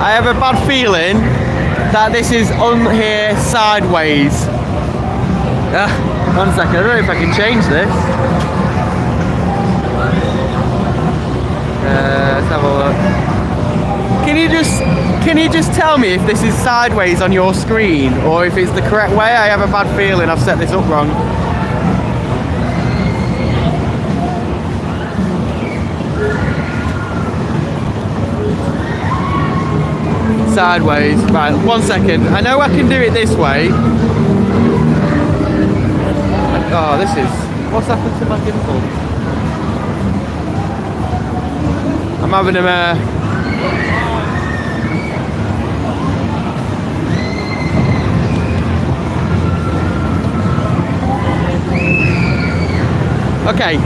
I have a bad feeling that this is on here sideways. 1 second, I don't know if I can change this. Let's have a look. Can you just tell me if this is sideways on your screen or if it's the correct way? I have a bad feeling I've set this up wrong. Sideways. Right, 1 second. I know I can do it this way. Oh, this is... What's happened to my gimbal? I'm having a... Okay.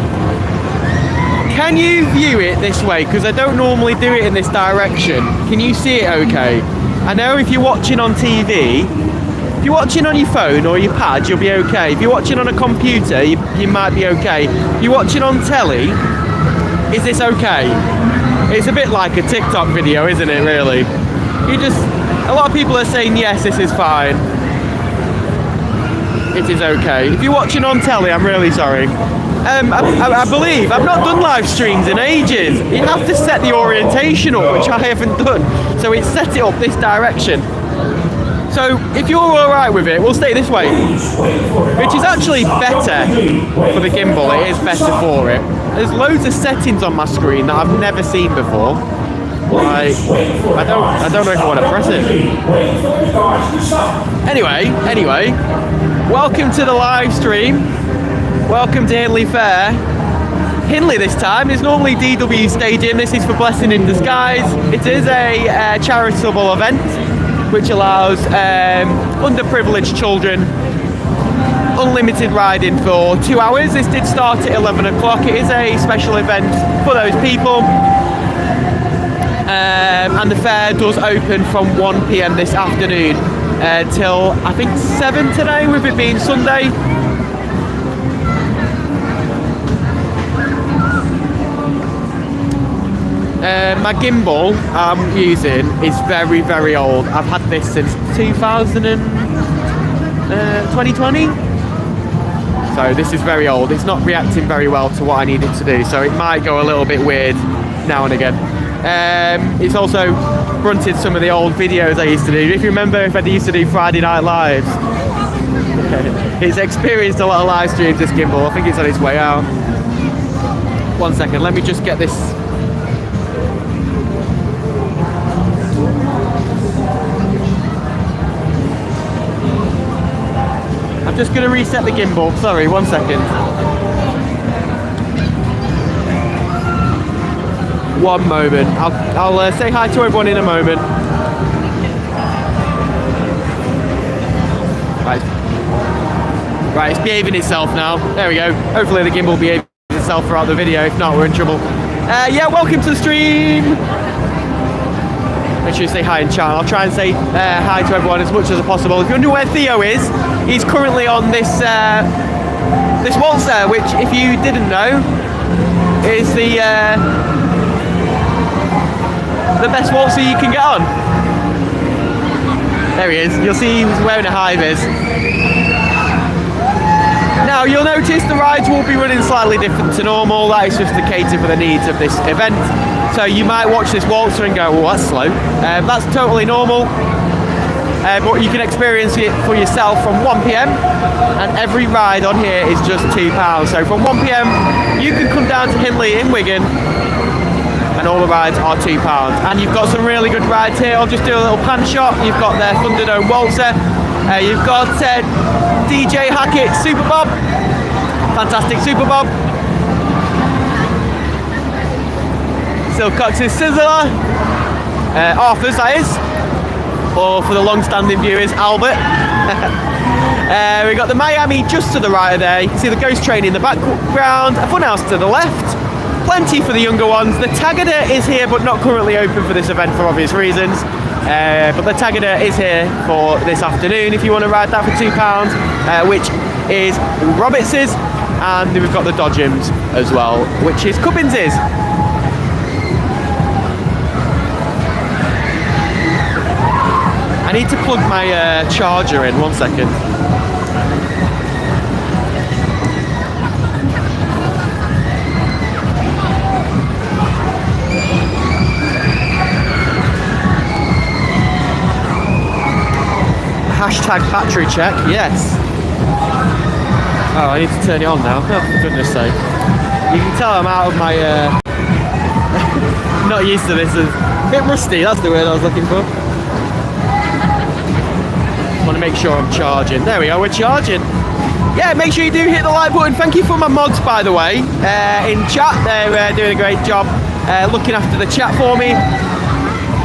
Can you view it this way? Because I don't normally do it in this direction. Can you see it okay? I know if you're watching on TV, if you're watching on your phone or your pad, you'll be okay. If you're watching on a computer, you might be okay. If you're watching on telly, is this okay? It's a bit like a TikTok video, isn't it, really? A lot of people are saying, yes, this is fine. It is okay. If you're watching on telly, I'm really sorry. I believe I've not done live streams in ages. You have to set the orientation up, which I haven't done. So it set it up this direction. So if you're alright with it, we'll stay this way. Which is actually better for the gimbal. It is better for it. There's loads of settings on my screen that I've never seen before. Like, I don't know if I want to press it. Anyway, welcome to the live stream. Welcome to Hindley Fair. Hindley this time. It's normally DW Stadium. This is for Blessing in Disguise. It is a charitable event which allows underprivileged children unlimited riding for 2 hours. This did start at 11 o'clock. It is a special event for those people. And the fair does open from 1 PM this afternoon till I think 7 today, with it being Sunday. My gimbal I'm using is very, very old. I've had this since 2020. So this is very old. It's not reacting very well to what I need it to do. So it might go a little bit weird now and again. It's also grunted some of the old videos I used to do. If you remember, if I used to do Friday Night Lives. It's experienced a lot of live streams, this gimbal. I think it's on its way out. 1 second, let me just get this. I'm just going to reset the gimbal. Sorry, 1 second. 1 moment. I'll say hi to everyone in a moment. Right, it's behaving itself now. There we go. Hopefully the gimbal behaves itself throughout the video. If not, we're in trouble. Yeah, welcome to the stream. Make sure you say hi in chat. I'll try and say hi to everyone as much as possible. If you wonder where Theo is, he's currently on this this Waltzer, which, if you didn't know, is the best Waltzer you can get on. There he is. You'll see he's wearing a high-vis. Now, you'll notice the rides will be running slightly different to normal. That is just to cater for the needs of this event. So you might watch this Waltzer and go, well, that's slow. That's totally normal. But you can experience it for yourself from 1 PM, and every ride on here is just £2. So from 1 PM, you can come down to Hindley in Wigan, and all the rides are £2. And you've got some really good rides here. I'll just do a little pan shot. You've got their Thunderdome Waltzer. You've got DJ Hackett Superbob. Fantastic Superbob. Silcocks' Sizzler. Arthur's, that is. Or for the long-standing viewers, Albert. We've got the Miami just to the right of there. You can see the Ghost Train in the background. A funhouse to the left. Plenty for the younger ones. The Tagada is here, but not currently open for this event for obvious reasons. But the Tagada is here for this afternoon if you want to ride that for £2, which is Roberts's. And we've got the Dodgems as well, which is Cubbins's. need to plug my charger in, 1 second. Hashtag battery check, yes. Oh, I need to turn it on now, oh, for goodness sake. You can tell I'm out of my, not used to this, it's a bit rusty, that's the word I was looking for. Want to make sure I'm charging. There we are, we're charging. Yeah, make sure you do hit the like button. Thank you for my mods, by the way, in chat. They're doing a great job looking after the chat for me.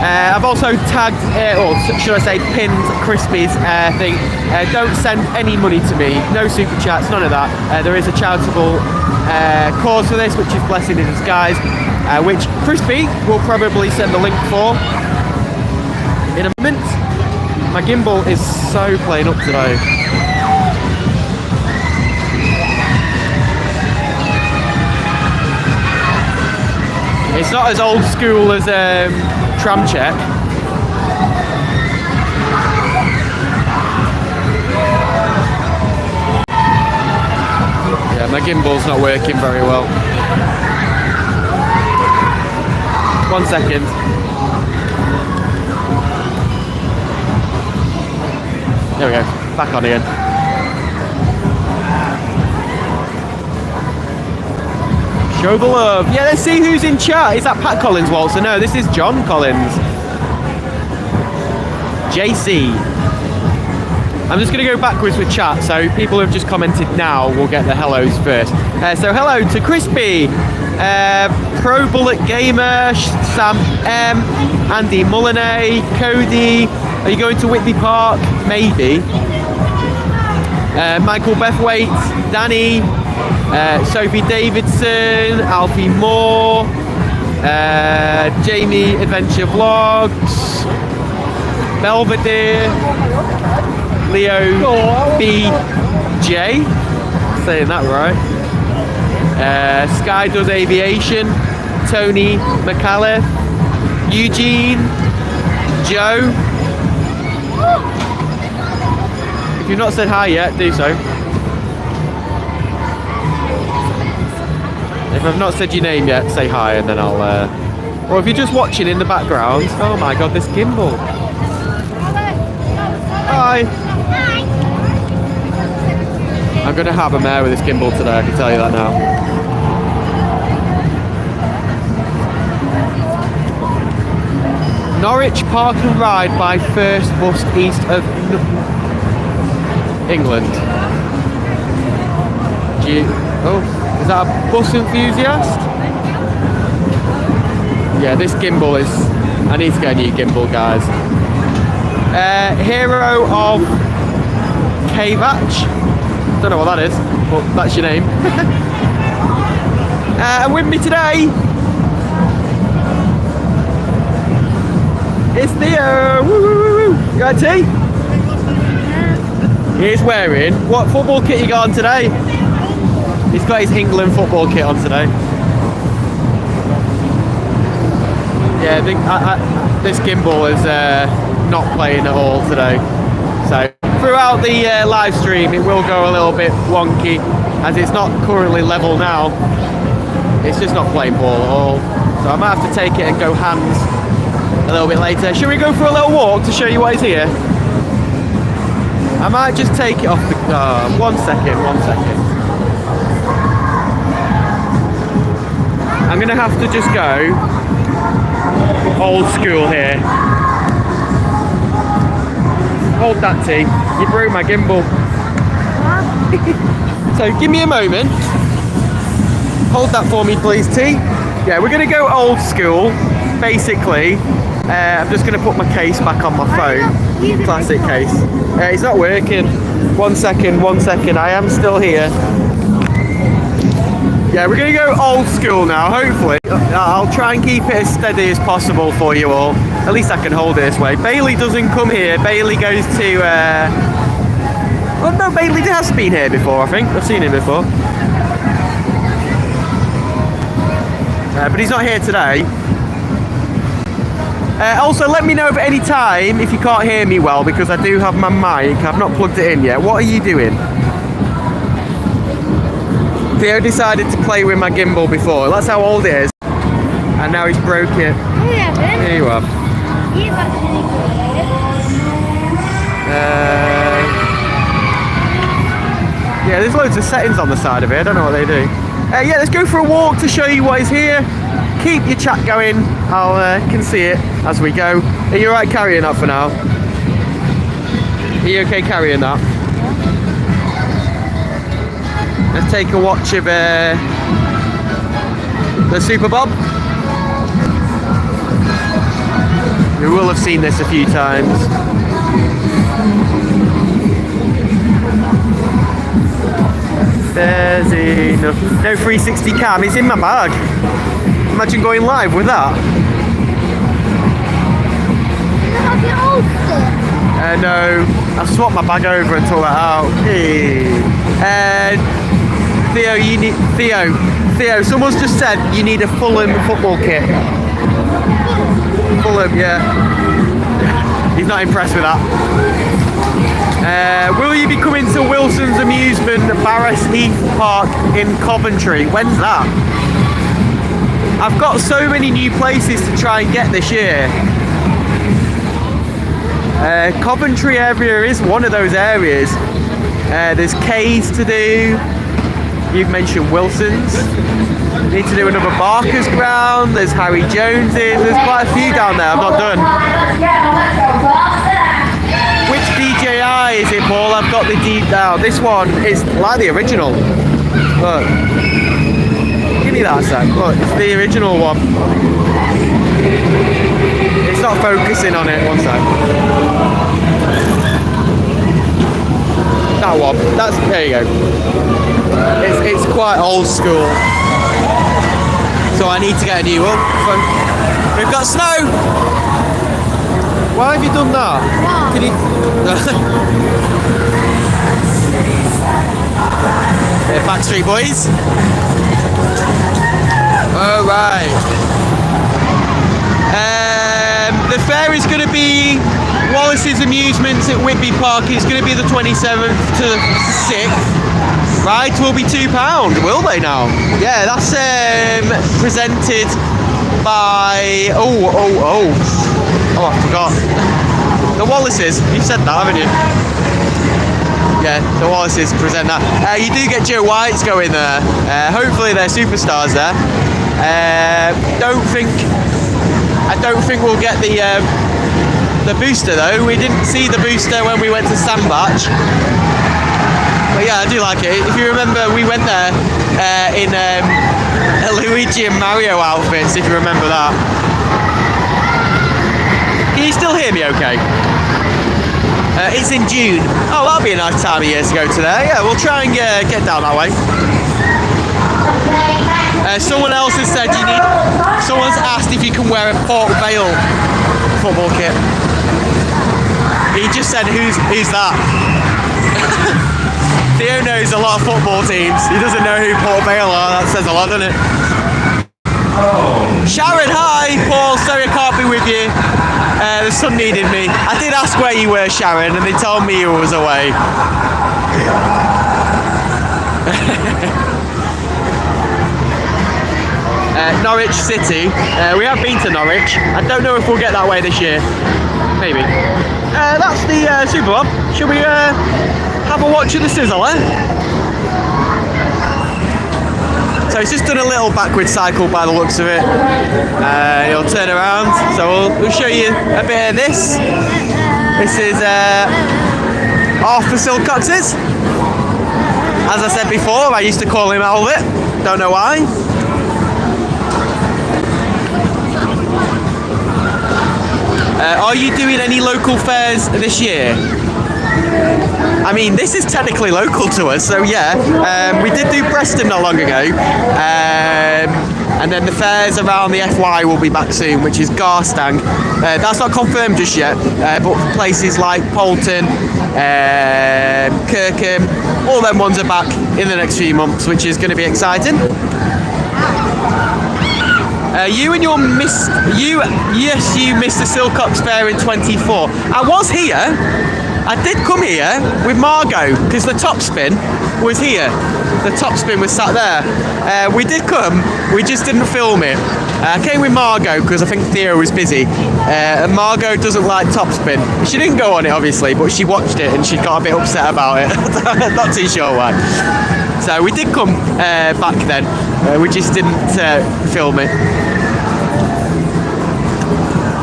I've also tagged, or should I say pinned Crispy's thing. Don't send any money to me, no super chats, none of that. There is a charitable cause for this, which is Blessing in Disguise, which Crispy will probably send the link for in a moment. My gimbal is so playing up today. It's not as old school as tram check. Yeah, my gimbal's not working very well. 1 second. There we go, back on again. Show the love. Yeah, let's see who's in chat. Is that Pat Collins, Waltzer? No, this is John Collins. JC. I'm just going to go backwards with chat, so people who have just commented now will get the hellos first. So hello to Crispy, Pro Bullet Gamer, Sam M, Andy Mullinay, Cody. Are you going to Whitby Park? Maybe. Michael Bethwaite, Danny, Sophie Davidson, Alfie Moore, Jamie Adventure Vlogs, Belvedere, Leo BJ, saying that right, Sky Does Aviation, Tony McAuliffe, Eugene, Joe. If you've not said hi yet, do so. If I've not said your name yet, say hi and then I'll, or if you're just watching in the background, oh my god, this gimbal. Hi. I'm going to have a mare with this gimbal today, I can tell you that now. Norwich Park and Ride by first bus east of England. Is that a bus enthusiast? Yeah, this gimbal is... I need to get a new gimbal, guys. Hero of K-Vatch. Don't know what that is, but that's your name. And with me today, it's Theo. Woo, woo, woo, woo. You got tea? He's wearing... What football kit you got on today? He's got his England football kit on today. Yeah, this gimbal is not playing at all today. So throughout the live stream, it will go a little bit wonky, as it's not currently level now. It's just not playing ball at all. So I might have to take it and go hands a little bit later. Should we go for a little walk to show you what is here? I might just take it off the car. 1 second, 1 second. I'm going to have to just go old school here. Hold that, T. You broke my gimbal. So give me a moment. Hold that for me, please, T. Yeah, we're going to go old school. Basically, I'm just going to put my case back on my phone. Classic case. It's not working. 1 second, 1 second. I am still here. Yeah, we're going to go old school now, hopefully. I'll try and keep it as steady as possible for you all. At least I can hold it this way. Bailey doesn't come here. Bailey goes to... Well, no, Bailey has been here before, I think. I've seen him before. But he's not here today. Also, let me know at any time if you can't hear me well, because I do have my mic. I've not plugged it in yet. What are you doing? Theo decided to play with my gimbal before. That's how old it is. And now he's broke it. Here you are. You've actually broken yeah, there's loads of settings on the side of it. I don't know what they do. Yeah, let's go for a walk to show you what is here. Keep your chat going. I can see it as we go. Are you alright carrying that for now? Are you okay carrying that? Let's take a watch of the Superbob. You will have seen this a few times. There's enough. No 360 cam, it's in my bag. Imagine going live with that. No, I've swapped my bag over and took that out. Hey. Theo, you need Theo. Someone's just said you need a Fulham football kit. Fulham, yeah. He's not impressed with that. Will you be coming to Wilson's Amusement Barras Heath Park in Coventry? When's that? I've got so many new places to try and get this year. Coventry area is one of those areas. There's K's to do. You've mentioned Wilson's. Need to do another Barker's ground. There's Harry Jones's. There's quite a few down there I've not done. Which DJI is it, Paul? I've got the deep down. This one is like the original. Look. Give me that a sec. Look, it's the original one. It's not focusing on it. One sec. That one. There you go. It's quite old school. So I need to get a new one. We've got snow! Why have you done that? Wow. Can you... Backstreet Boys. Alright. The fair is going to be Wallace's Amusements at Whitby Park. It's going to be the 27th to the 6th. Rides will be £2, will they now? Yeah, that's presented by... Oh, I forgot. The Wallaces. You've said that, haven't you? Yeah, the Wallaces present that. You do get Joe White's going there. Hopefully they're superstars there. I don't think we'll get the booster though. We didn't see the booster when we went to Sandbach. But yeah, I do like it. If you remember, we went there in Luigi and Mario outfits, if you remember that. Can you still hear me okay? It's in June. Oh, that'll be a nice time of year to go to there. Yeah, we'll try and get down that way. Someone else has said you need... Someone's asked if you can wear a Port Vale football kit. He just said, who's that? Theo knows a lot of football teams. He doesn't know who Port Vale are. That says a lot, doesn't it? Oh. Sharon, hi! Paul, sorry I can't be with you. The sun needed me. I did ask where you were, Sharon, and they told me you was away. Norwich City. We have been to Norwich. I don't know if we'll get that way this year. Maybe. That's the Superbob. Should we have a watch of the Sizzler? So it's just done a little backward cycle by the looks of it. It'll turn around. So we'll show you a bit of this. This is A L Silcocks. As I said before, I used to call him Albert. Don't know why. Are you doing any local fairs this year? I mean, this is technically local to us, so yeah. We did do Preston not long ago. And then the fairs around the FY will be back soon, which is Garstang. That's not confirmed just yet, but places like Poulton, Kirkham, all them ones are back in the next few months, which is going to be exciting. You and your you missed the Silcocks Fair in 24. I was here. I did come here with Margot because the top spin was here. The top spin was sat there. We did come, we just didn't film it. I came with Margot because I think Theo was busy. And Margot doesn't like top spin. She didn't go on it obviously, but she watched it and she got a bit upset about it. Not too sure why. So we did come back then. We just didn't film it.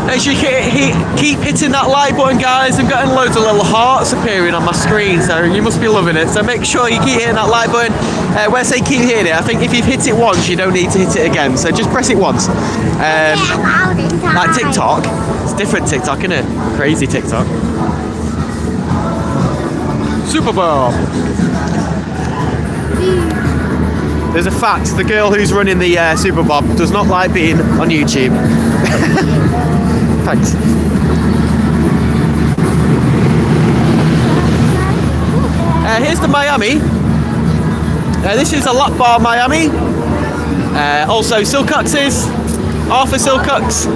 As you keep hitting that like button, guys, I'm getting loads of little hearts appearing on my screen, so you must be loving it. So make sure you keep hitting that like button. When I say keep hitting it, I think if you've hit it once, you don't need to hit it again. So just press it once. Like TikTok, it's different TikTok, isn't it? Crazy TikTok. Superbob. There's a fact: the girl who's running the Superbob does not like being on YouTube. Thanks. Here's the Miami. This is a lap bar Miami. Also Silcocks is. Arthur Silcocks.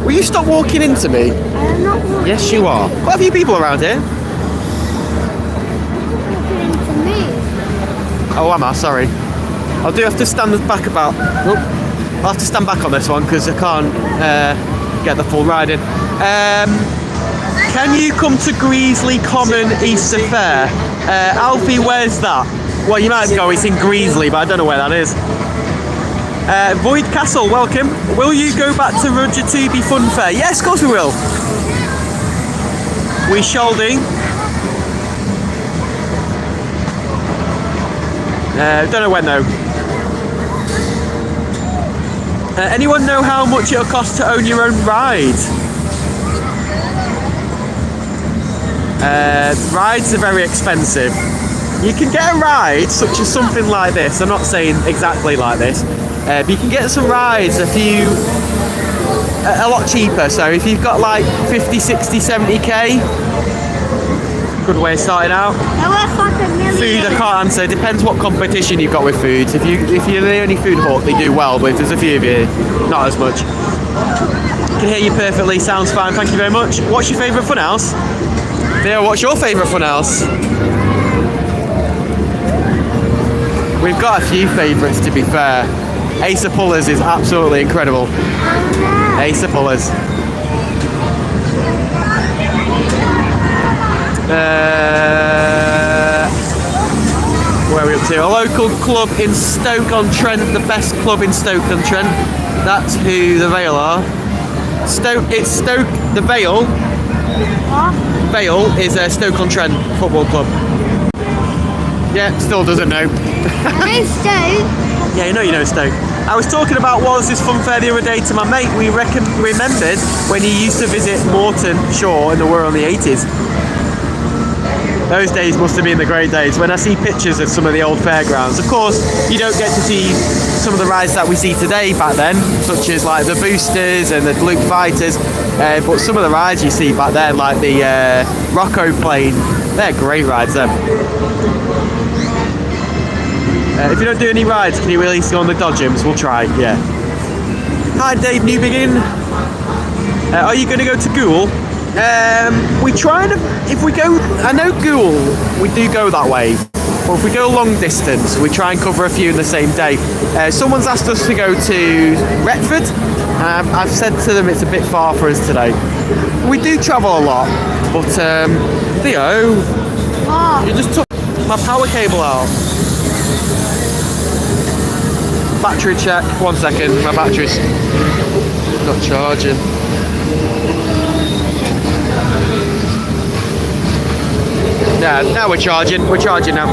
Will you stop walking into me? I'm not walking. Yes, you are. Quite a few people around here. Walking into me. Oh, am I? Sorry. I do have to stand back about. Oh. I'll have to stand back on this one because I can't get the full ride in. Can you come to Greasley Common Easter Fair? Alfie, where's that? Well, you might go, it's in Greasley, but I don't know where that is. Void Castle, welcome. Will you go back to Roger Tooby Fun Fair? Yes, of course we will. We shall do. Don't know when though. Anyone know how much it'll cost to own your own ride? Rides are very expensive. You can get a ride such as something like this. I'm not saying exactly like this, but you can get some rides a lot cheaper. So if you've got like 50, 60, 70k, good way of starting out. Food, I can't answer. Depends what competition you've got with food. If you're the only food hawk, they do well. But if there's a few of you, not as much. Can hear you perfectly. Sounds fine. Thank you very much. What's your favourite funhouse? Theo, what's your favourite funhouse? We've got a few favourites, to be fair. Ace of Pullers is absolutely incredible. Ace of Pullers. Where are we up to? A local club in Stoke-on-Trent, the best club in Stoke-on-Trent. That's who the Vale are. It's Stoke, the Vale. What? Vale is a Stoke-on-Trent football club. Yeah, still doesn't know. I know Stoke. Yeah, you know Stoke. I was talking about Wallace's Fun Fair the other day to my mate. We remembered when he used to visit Morton Shore in the war in the 80s. Those days must have been the great days. When I see pictures of some of the old fairgrounds, of course, you don't get to see some of the rides that we see today back then, such as like the Boosters and the Luke Fighters, but some of the rides you see back then, like the Rocco plane, they're great rides then. If you don't do any rides, can you release on the Dodgems? We'll try, yeah. Hi Dave Newbegin. Are you going to go to Goole? We try and, if we go, I know Goole, we do go that way, but if we go long distance, we try and cover a few in the same day. Someone's asked us to go to Retford. I've said to them it's a bit far for us today. We do travel a lot, but Theo, you just took my power cable out. Battery check, 1 second, my battery's not charging. Yeah, now we're charging now.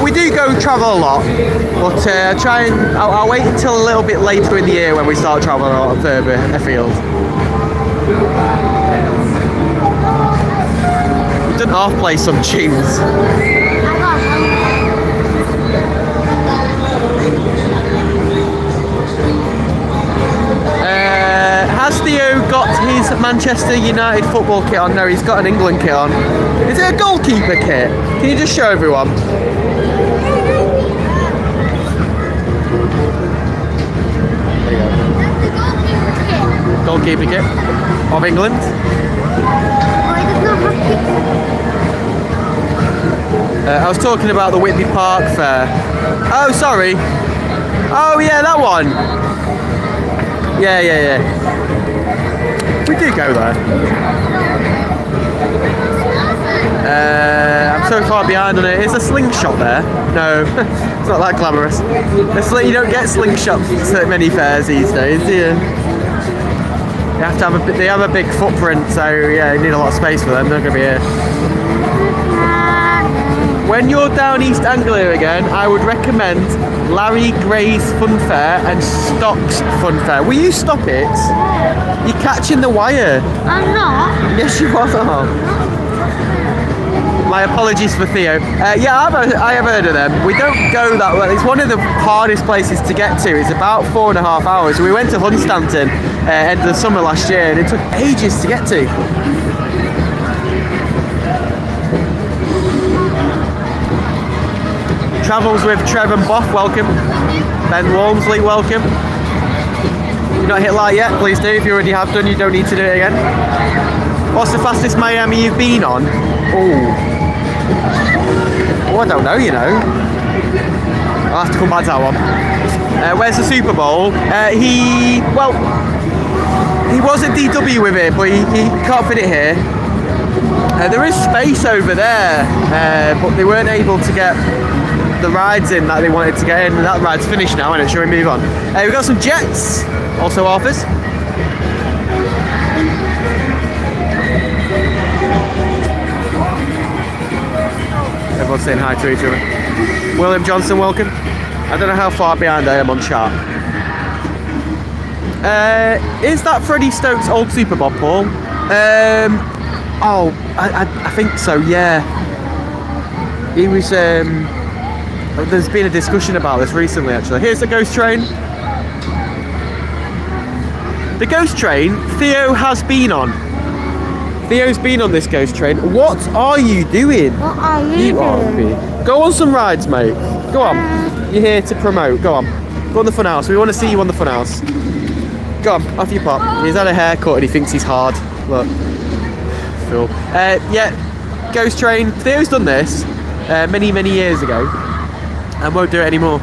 We do go travel a lot, but I'll wait until a little bit later in the year when we start traveling a lot further afield. We didn't half play some tunes. Has Theo got his Manchester United football kit on? No, he's got an England kit on. Is it a goalkeeper kit? Can you just show everyone? goalkeeper kit of England. Oh, it does not have pictures. I was talking about the Whitby Park Fair. Oh, sorry. Oh, yeah, that one. Yeah. We do go there. I'm so far behind on it. Is a slingshot there? No, it's not that glamorous. You don't get slingshots at many fairs these days, do you? You have to have they have a big footprint, so yeah, you need a lot of space for them. They're going to be here. When you're down East Anglia again, I would recommend Larry Gray's Funfair and Stock's Funfair. Will you stop it? You're catching the wire. I'm not. Yes, you are. My apologies for Theo. Yeah, I have heard of them. We don't go that well. It's one of the hardest places to get to. It's about 4.5 hours. We went to Hunstanton end of the summer last year, and it took ages to get to. Travels with Trevor and Boff, welcome. Ben Walmsley, welcome. You've not hit like yet, please do. If you already have done, you don't need to do it again. What's the fastest Miami you've been on? Oh, I don't know, you know. I'll have to come back to that one. Where's the Super Bowl? He was at DW with it, but he can't fit it here. There is space over there, but they weren't able to get the rides in that they wanted to get in. That ride's finished now, and shall we move on? We've got some jets, also offers. Everyone's saying hi to each other. William Johnson, welcome. I don't know how far behind I am on chart. Is that Freddie Stokes' old Superbob, Paul? I think so, yeah. He was, there's been a discussion about this recently, actually. Here's the ghost train. The ghost train Theo has been on. Theo's been on this ghost train. What are you doing? What are you doing? Go on some rides, mate. Go on. You're here to promote. Go on. Go on the funhouse. We want to see you on the funhouse. Go on, off you pop. He's had a haircut and he thinks he's hard. Look. Fool. Yeah, ghost train. Theo's done this many years ago and won't do it anymore.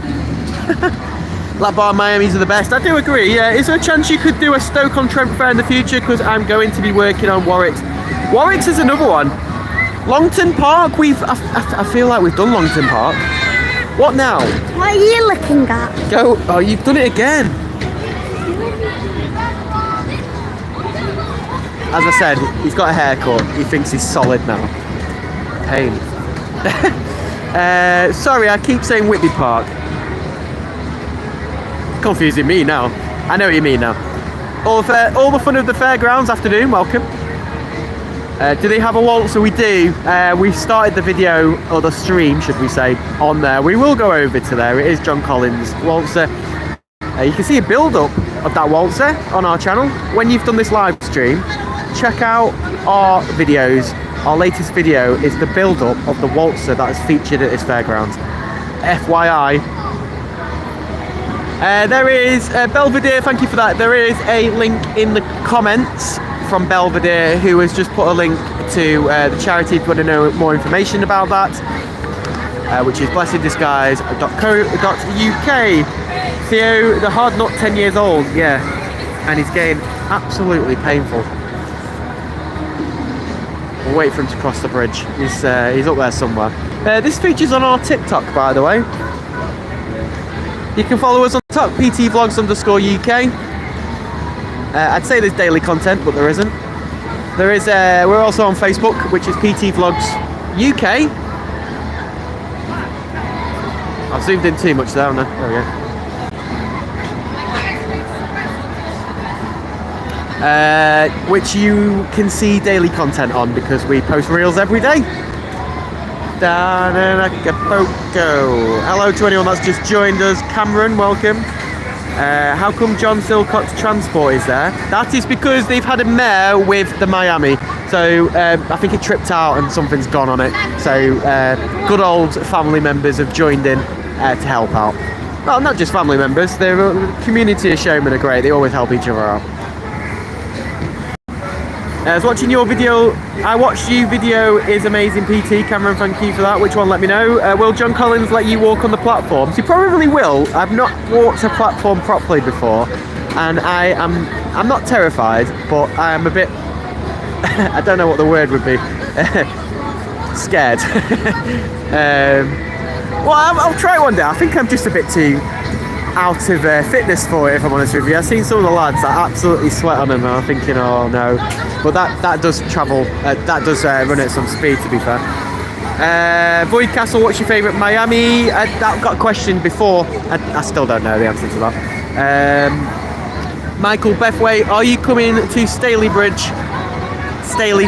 Lap bar Miami's are the best. I do agree. Yeah, is there a chance you could do a Stoke-on-Trent fair in the future? Because I'm going to be working on Warwick's. Warwick's is another one. Longton Park. I feel like we've done Longton Park. What now? What are you looking at? Go. Oh, you've done it again. As I said, he's got a haircut. He thinks he's solid now. Pain. Sorry, I keep saying Whitby Park. Confusing me now. I know what you mean now. All the fun of the fairgrounds afternoon. Welcome. Do they have a Waltzer? We do. We started the video, or the stream, should we say, on there. We will go over to there. It is John Collins' Waltzer. You can see a build-up of that Waltzer on our channel. When you've done this live stream, check out our videos. Our latest video is the build-up of the Waltzer that is featured at this fairground. FYI. There is Belvedere, thank you for that. There is a link in the comments from Belvedere who has just put a link to the charity if you want to know more information about that, which is blesseddisguise.co.uk. Theo, the hard nut, 10 years old, yeah, and he's getting absolutely painful. We'll wait for him to cross the bridge. He's up there somewhere. This features on our TikTok, by the way. You can follow us on TikTok, PTVlogs_UK. I'd say there's daily content, but there isn't. There is. We're also on Facebook, which is PTVlogs UK. I've zoomed in too much there, haven't I? There we go. Which you can see daily content on because we post reels every day. Down in Acapulco. Hello to anyone that's just joined us. Cameron, welcome. How come John Silcocks Transport is there? That is because they've had a mare with the Miami. So I think it tripped out and something's gone on it. So good old family members have joined in to help out. Well, not just family members. The community of showmen are great. They always help each other out. I was watching your video. I watched you video is amazing, PT. Cameron, thank you for that. Which one? Let me know. Will John Collins let you walk on the platforms? He probably will. I've not walked a platform properly before, and I'm not terrified, but I am a bit. I don't know what the word would be. Scared. Well, I'll try it one day. I think I'm just a bit too out of fitness for it, if I'm honest with you. I've seen some of the lads that absolutely sweat on them, and I'm thinking, oh no. But that does travel, that does run at some speed, to be fair. Boyd Castle, what's your favourite Miami? That got questioned before. I still don't know the answer to that. Michael Bethway, are you coming to Staley Bridge? Staley,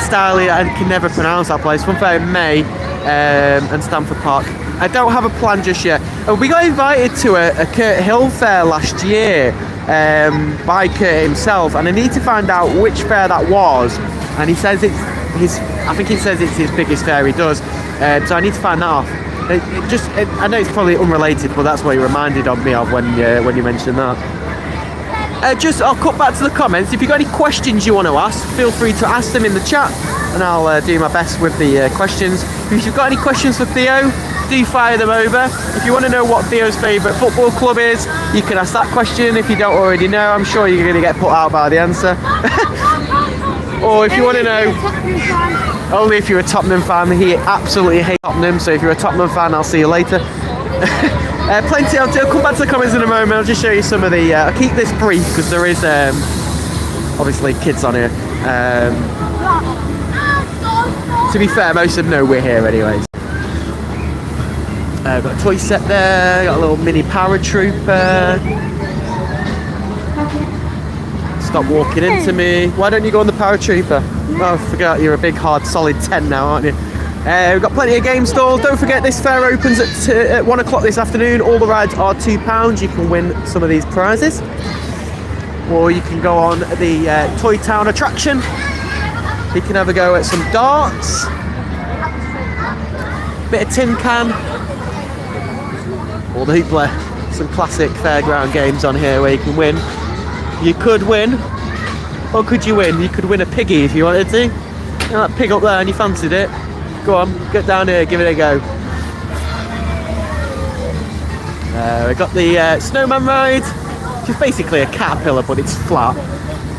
I can never pronounce that place. Funfair in May, and Stamford Park. I don't have a plan just yet. We got invited to a Kurt Hill fair last year by Kurt himself, and I need to find out which fair that was. And he says it's his. I think he says it's his biggest fair he does. So I need to find that off. I know it's probably unrelated, but that's what he reminded me of when you mentioned that. I'll cut back to the comments. If you've got any questions you want to ask, feel free to ask them in the chat, and I'll do my best with the questions. If you've got any questions for Theo, do fire them over. If you want to know what Theo's favourite football club is, you can ask that question. If you don't already know, I'm sure you're going to get put out by the answer. Or if you want to know, only if you're a Tottenham fan. He absolutely hates Tottenham, so if you're a Tottenham fan, I'll see you later. Plenty. I'll come back to the comments in a moment. I'll just show you some of the. I'll keep this brief because there is obviously kids on here. To be fair, most of them know we're here anyways. Got a toy set there. Got a little mini paratrooper. Stop walking into me. Why don't you go on the paratrooper? Oh, I forgot you're a big hard solid 10 now, aren't you? We've got plenty of game stalls. Don't forget this fair opens at 1 o'clock this afternoon. All the rides are £2. You can win some of these prizes. Or you can go on the Toy Town attraction. You can have a go at some darts. Bit of tin can. Or the hoopla. Some classic fairground games on here where you can win. You could win. What could you win? You could win a piggy if you wanted to. You know that pig up there and you fancied it. Go on, get down here, give it a go. We've got the snowman ride, which is basically a caterpillar, but it's flat.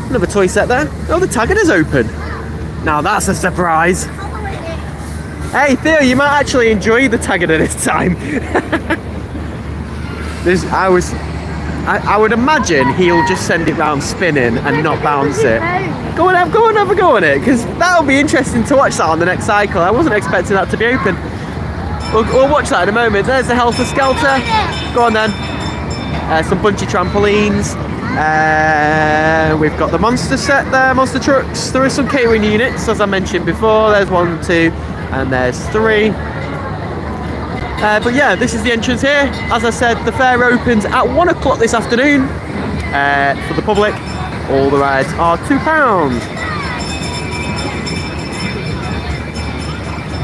Another toy set there. Oh, the Tagada's open. Now that's a surprise. Hey Theo, you might actually enjoy the Tagada this time. I would imagine he'll just send it round spinning and not bounce it. Go and have a go on it, because that'll be interesting to watch that on the next cycle. I wasn't expecting that to be open. We'll watch that in a moment. There's the Helter Skelter. Go on then. Some bunchy trampolines. We've got the monster set there, monster trucks. There are some catering units, as I mentioned before. There's 1, 2, and there's 3. But yeah, this is the entrance here. As I said, the fair opens at 1 o'clock this afternoon for the public. All the rides are £2.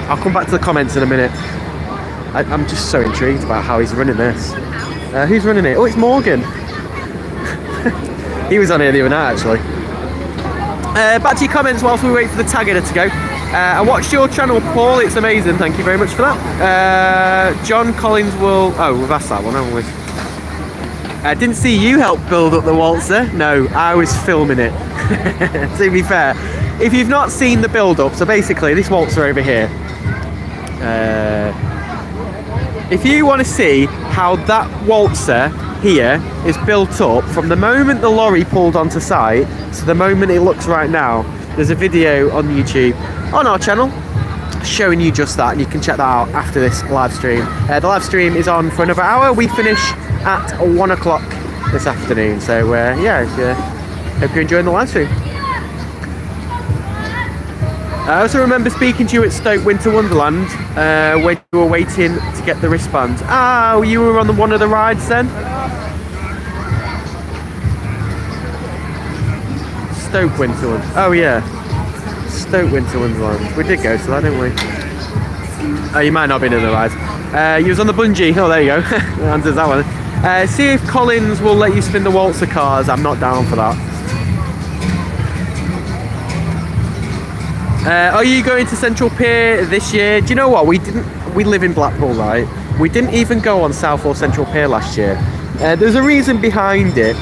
I'll come back to the comments in a minute. I'm just so intrigued about how he's running this. Who's running it? Oh, it's Morgan. He was on here the other night, actually. Back to your comments whilst we wait for the Tagada to go. I watched your channel, Paul. It's amazing. Thank you very much for that. John Collins will... Oh, we've asked that one, haven't we? I didn't see you help build up the Waltzer. No, I was filming it. To be fair, if you've not seen the build-up, so basically this Waltzer over here, if you want to see how that Waltzer here is built up from the moment the lorry pulled onto site to the moment it looks right now, there's a video on YouTube on our channel showing you just that, and you can check that out after this live stream. The live stream is on for another hour. We finish at 1 o'clock this afternoon, so yeah, hope you're enjoying the live stream. I also remember speaking to you at Stoke Winter Wonderland when you were waiting to get the wristbands. Oh, you were on one of the rides then? Stoke Winter Wonderland. Oh yeah, Stoke Winter Wonderland. We did go to that, didn't we? Oh, you might not have been in the ride. You was on the bungee. Oh, there you go. Answers that one. See if Collins will let you spin the Waltzer cars. I'm not down for that. Are you going to Central Pier this year? Do you know what? We live in Blackpool, right? We didn't even go on South or Central Pier last year. There's a reason behind it.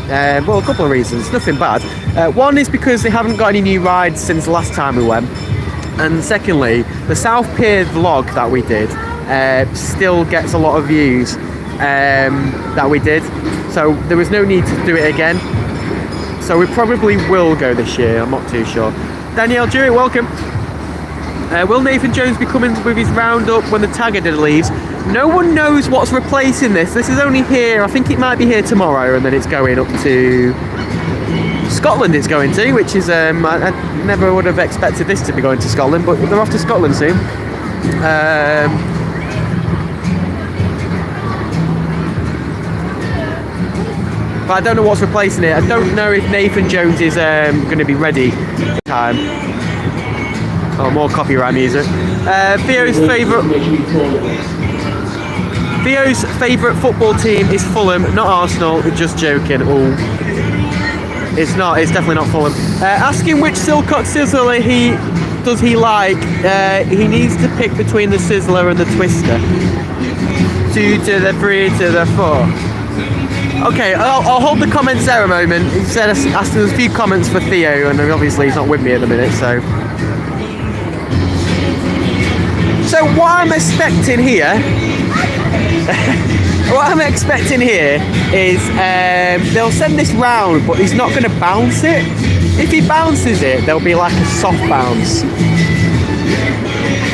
Well, a couple of reasons. Nothing bad. One is because they haven't got any new rides since the last time we went. And secondly, the South Pier vlog that we did still gets a lot of views that we did. So there was no need to do it again. So we probably will go this year. I'm not too sure. Danielle Jewett, welcome. Will Nathan Jones be coming with his roundup when the Tagada leaves? No one knows what's replacing this. This is only here. I think it might be here tomorrow, and then it's going up to Scotland. It's going to, which is I never would have expected this to be going to Scotland, but they're off to Scotland soon. But I don't know what's replacing it. I don't know if Nathan Jones is going to be ready in time. Oh, more copyright music. Theo's favourite football team is Fulham, not Arsenal. Just joking. Oh, it's not. It's definitely not Fulham. Asking which Silcocks Sizzler does he like. He needs to pick between the Sizzler and the Twister. 2 to the 3 to the 4. Okay, I'll hold the comments there a moment. He said asked us a few comments for Theo, and obviously he's not with me at the minute, so. So what I'm expecting here, is they'll send this round, but he's not going to bounce it. If he bounces it, there'll be like a soft bounce,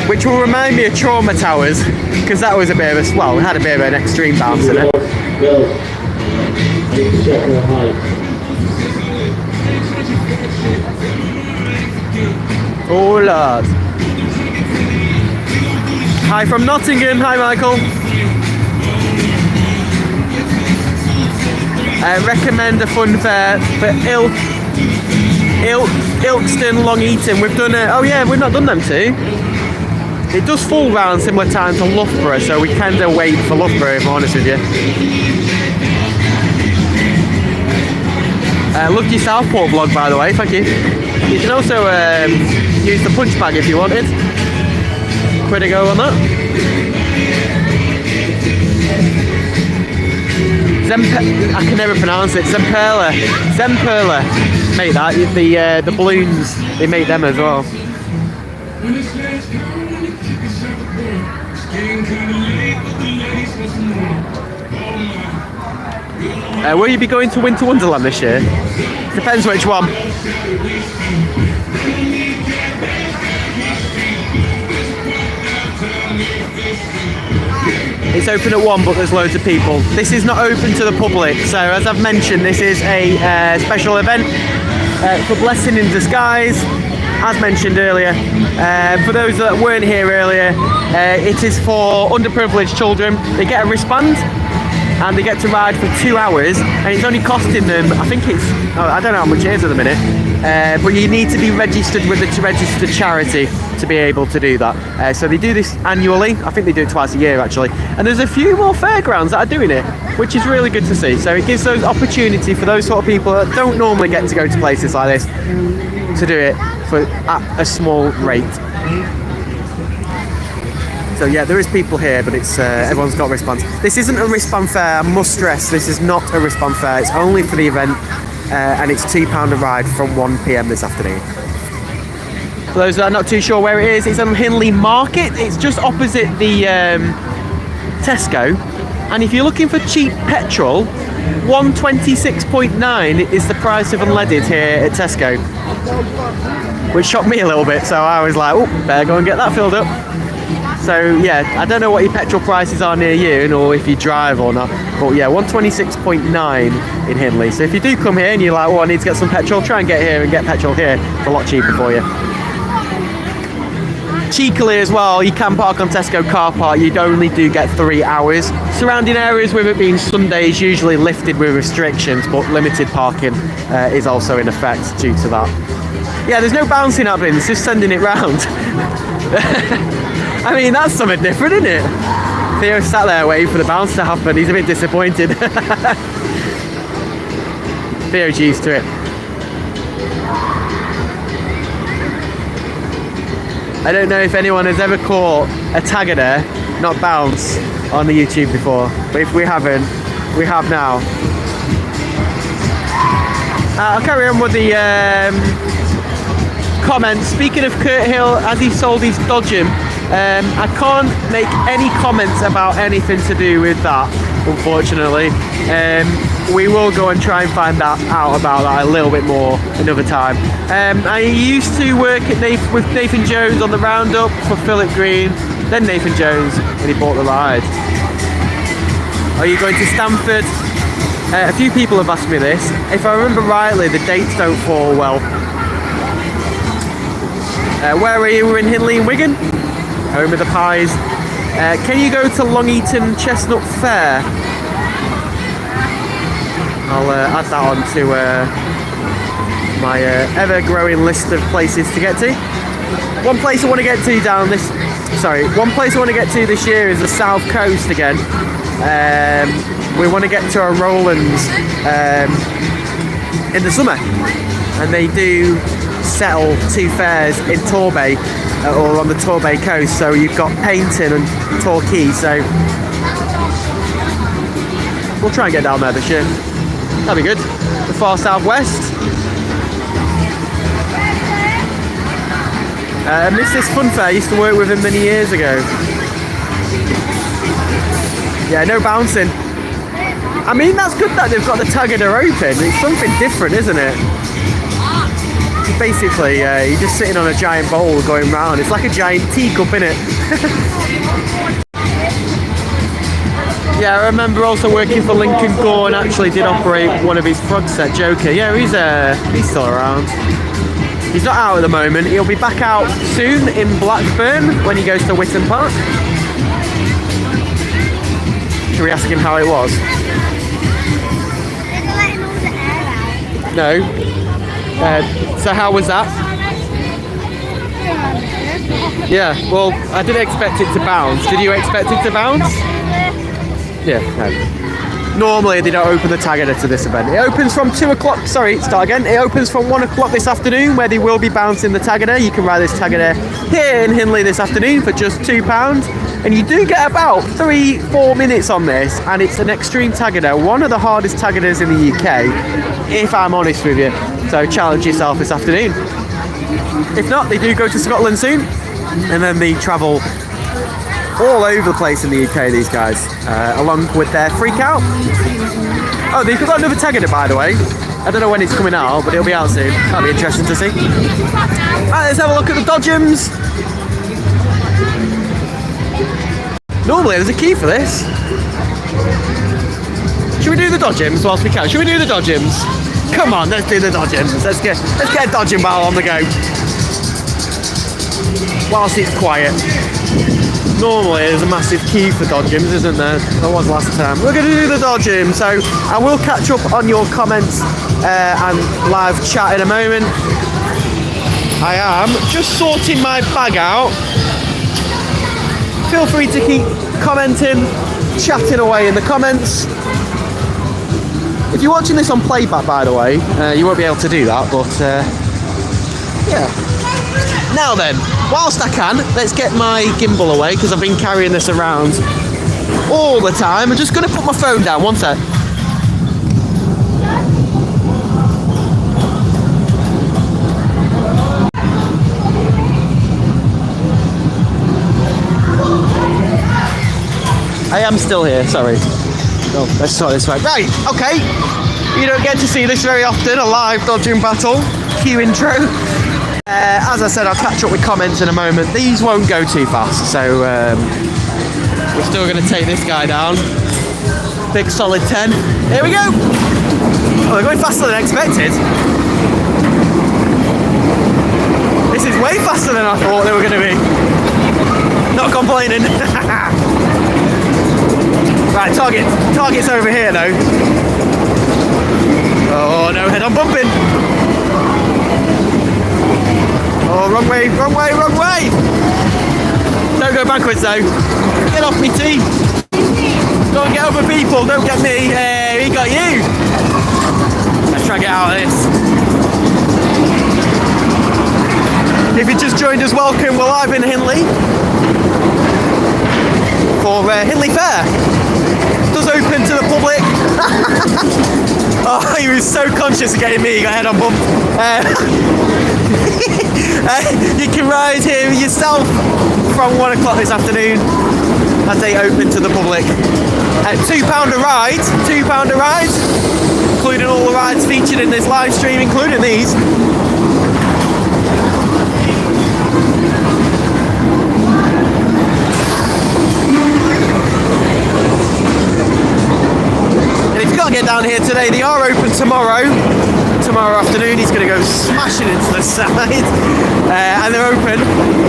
which will remind me of Trauma Towers, because that was a bit of it had a bit of an extreme bounce in it. Oh lord. Hi from Nottingham. Hi Michael. Recommend a funfair for Ilkeston, Long Eaton. We've done oh yeah, we've not done them too. It does fall round similar time to Loughborough, so we kind of wait for Loughborough, if I'm honest with you. Loved your Southport vlog, by the way, thank you. You can also use the punch bag if you wanted. Quid a go on that. I can never pronounce it. Zemperla. Make that. The balloons, they make them as well. Will you be going to Winter Wonderland this year? Depends which one. It's open at 1, but there's loads of people. This is not open to the public, so as I've mentioned, this is a special event for Blessing in Disguise, as mentioned earlier. For those that weren't here earlier, it is for underprivileged children. They get a wristband, and they get to ride for 2 hours, and it's only costing them, I think it's, I don't know how much it is at the minute, but you need to be registered with the registered charity to be able to do that. So they do this annually. I think they do it twice a year actually, and there's a few more fairgrounds that are doing it, which is really good to see. So it gives those opportunity for those sort of people that don't normally get to go to places like this to do it at a small rate. So yeah, there is people here, but it's everyone's got wristbands. This isn't a wristband fair, I must stress, this is not a wristband fair, it's only for the event, and it's £2 a ride from 1 PM this afternoon. For those that are not too sure where it is, it's on Hindley Market, it's just opposite the Tesco, and if you're looking for cheap petrol, 126.9 is the price of unleaded here at Tesco, which shocked me a little bit, so I was like, oh, better go and get that filled up. So yeah, I don't know what your petrol prices are near you, or if you drive or not, but yeah, 126.9 in Hindley. So if you do come here and you're like, oh, I need to get some petrol, try and get here and get petrol here. It's a lot cheaper for you. Cheekily as well, you can park on Tesco car park, you only do get 3 hours. Surrounding areas, with it being Sundays, usually lifted with restrictions, but limited parking is also in effect due to that. Yeah, there's no bouncing happening, it's just sending it round. I mean, that's something different, isn't it? Theo sat there waiting for the bounce to happen. He's a bit disappointed. Theo's used to it. I don't know if anyone has ever caught a Tagada not bounce on the YouTube before, but if we haven't, we have now. I'll carry on with the comments. Speaking of Kurt Hill, as he sold his Dodgem, I can't make any comments about anything to do with that, unfortunately. We will go and try and find out about that a little bit more another time. I used to work at with Nathan Jones on the roundup for Philip Green, then Nathan Jones, and he bought the ride. Are you going to Stamford? A few people have asked me this. If I remember rightly, the dates don't fall well. Where are you? We're in Hindley and Wigan, home of the pies. Can you go to Long Eaton Chestnut Fair? I'll add that on to my ever-growing list of places to get to. One place I want to get to this year is the South Coast again. We want to get to a Roland's in the summer, and they do settle 2 fairs in Torbay or on the Torbay coast. So you've got Paynton and Torquay. So we'll try and get down there this year. That'd be good. The far southwest. I miss this funfair. I used to work with him many years ago. Yeah, no bouncing. I mean, that's good that they've got the Tagada open. It's something different, isn't it? Basically, you're just sitting on a giant bowl going round. It's like a giant teacup, innit? Yeah, I remember also working for Lincoln Gore and actually did operate one of his frog set, Joker. Yeah, he's still around. He's not out at the moment. He'll be back out soon in Blackburn when he goes to Witton Park. Should we ask him how it was? No. So how was that? Yeah, well, I didn't expect it to bounce. Did you expect it to bounce? Yeah, no. Normally they don't open the Tagada to this event. It opens from 2 o'clock, sorry, start again. It opens from 1 o'clock this afternoon, where they will be bouncing the Tagada. You can ride this Tagada here in Hindley this afternoon for just £2. And you do get about 3-4 minutes on this, and it's an extreme Tagada, one of the hardest Tagadas in the UK, if I'm honest with you. So challenge yourself this afternoon. If not, they do go to Scotland soon, and then they travel all over the place in the UK, these guys, along with their freak out. Oh, they've got another Tagada, by the way. I don't know when it's coming out, but it'll be out soon. That'll be interesting to see. Right, let's have a look at the Dodgems. Normally there's a key for this. Should we do the Dodgems whilst we can? Should we do the Dodgems? Come on, let's do the Dodgems. Let's get a Dodgem battle on the go. Whilst it's quiet. Normally there's a massive queue for Dodgems, isn't there? There was last time. We're going to do the Dodgem, so I will catch up on your comments and live chat in a moment. I am just sorting my bag out. Feel free to keep commenting, chatting away in the comments. If you're watching this on playback, by the way, you won't be able to do that, but yeah. Now then, whilst I can, let's get my gimbal away, because I've been carrying this around all the time. I'm just going to put my phone down, one sec. I am still here, sorry. Oh, let's sort this way. Right, okay. You don't get to see this very often, a live Dodgem battle. Cue intro. As I said, I'll catch up with comments in a moment. These won't go too fast, so we're still going to take this guy down. Big solid 10. Here we go. Oh, they're going faster than expected. This is way faster than I thought they were going to be. Not complaining. Right, target's over here though. Oh no, head on bumping. Oh, wrong way, wrong way, wrong way. Don't go backwards though. Get off me, T. Don't get other people, don't get me. Hey, he got you. Let's try and get out of this. If you just joined us, welcome. We're live in Hindley for Hindley Fair. Does open to the public. Oh, he was so conscious of getting me. He got head on bump. You can ride here yourself from 1 o'clock this afternoon as they open to the public. £2 a ride, £2 a ride, including all the rides featured in this live stream, including these. And if you can't get down here today, they are open tomorrow afternoon. He's going to go smashing into the side, and they're open.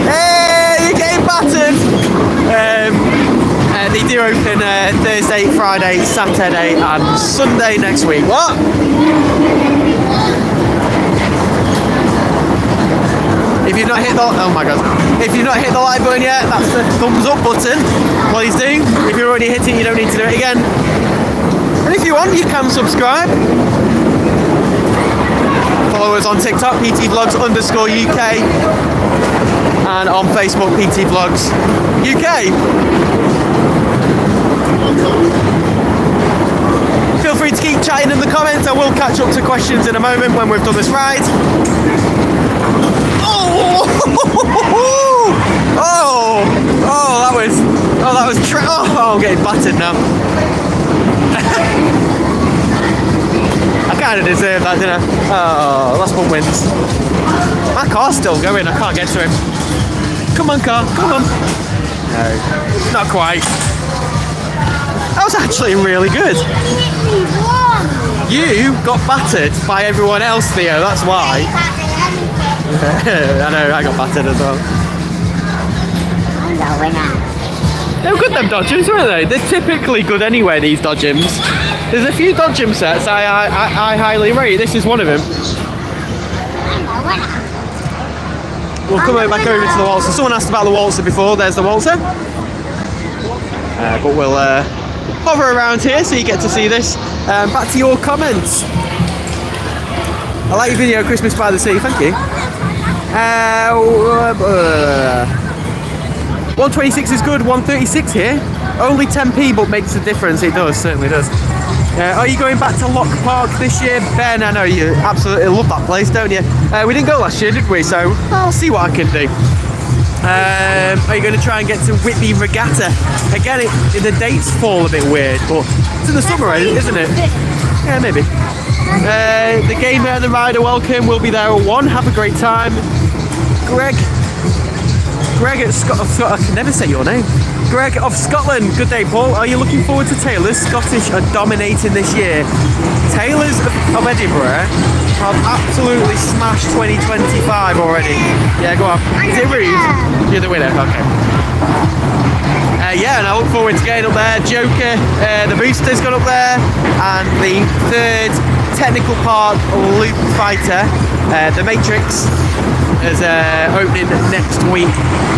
Hey, you're getting battered. They do open Thursday, Friday, Saturday and Sunday next week. What? If you've not hit the, oh my god, if you've not hit the like button yet, that's the thumbs up button. Please do. If you've already hit it, you don't need to do it again. And if you want, you can subscribe. Follow us on TikTok, PTVlogs_UK, and on Facebook, PT Vlogs UK. Feel free to keep chatting in the comments. I will catch up to questions in a moment when we've done this ride. Oh, that was I'm getting battered now. I kind of deserve that, didn't I? Oh, last one wins. My car's still going. I can't get to him. Come on, car. Come on. No, not quite. That was actually really good. You got battered by everyone else, Theo. That's why. I know. I got battered as well. I'm the winner. They were good, them Dodgems, weren't they? They're typically good anyway, these Dodgems. There's a few Dodgem sets I highly rate. This is one of them. We'll come back over to the Waltzer. Someone asked about the Waltzer before. There's the Waltzer. But we'll hover around here so you get to see this. Back to your comments. I like your video, Christmas by the Sea. Thank you. 126 is good. 136 here. Only 10p, but makes a difference. It does, certainly does. Are you going back to Lock Park this year? Ben, I know you absolutely love that place, don't you? We didn't go last year, did we? So I'll see what I can do. Are you going to try and get to Whitby Regatta? Again, the dates fall a bit weird, but it's in the summer, isn't it? Yeah, maybe. The gamer and the rider, welcome. We'll be there at 1. Have a great time. Greg at I can never say your name. Greg of Scotland. Good day, Paul. Are you looking forward to Taylor's? Scottish are dominating this year. Taylor's of Edinburgh have absolutely smashed 2025 already. Yeah, go on. Is it rude? You're the winner. Okay. Yeah, and I look forward to getting up there. Joker, the booster's got up there, and the third technical park loop fighter, the Matrix, is opening next week.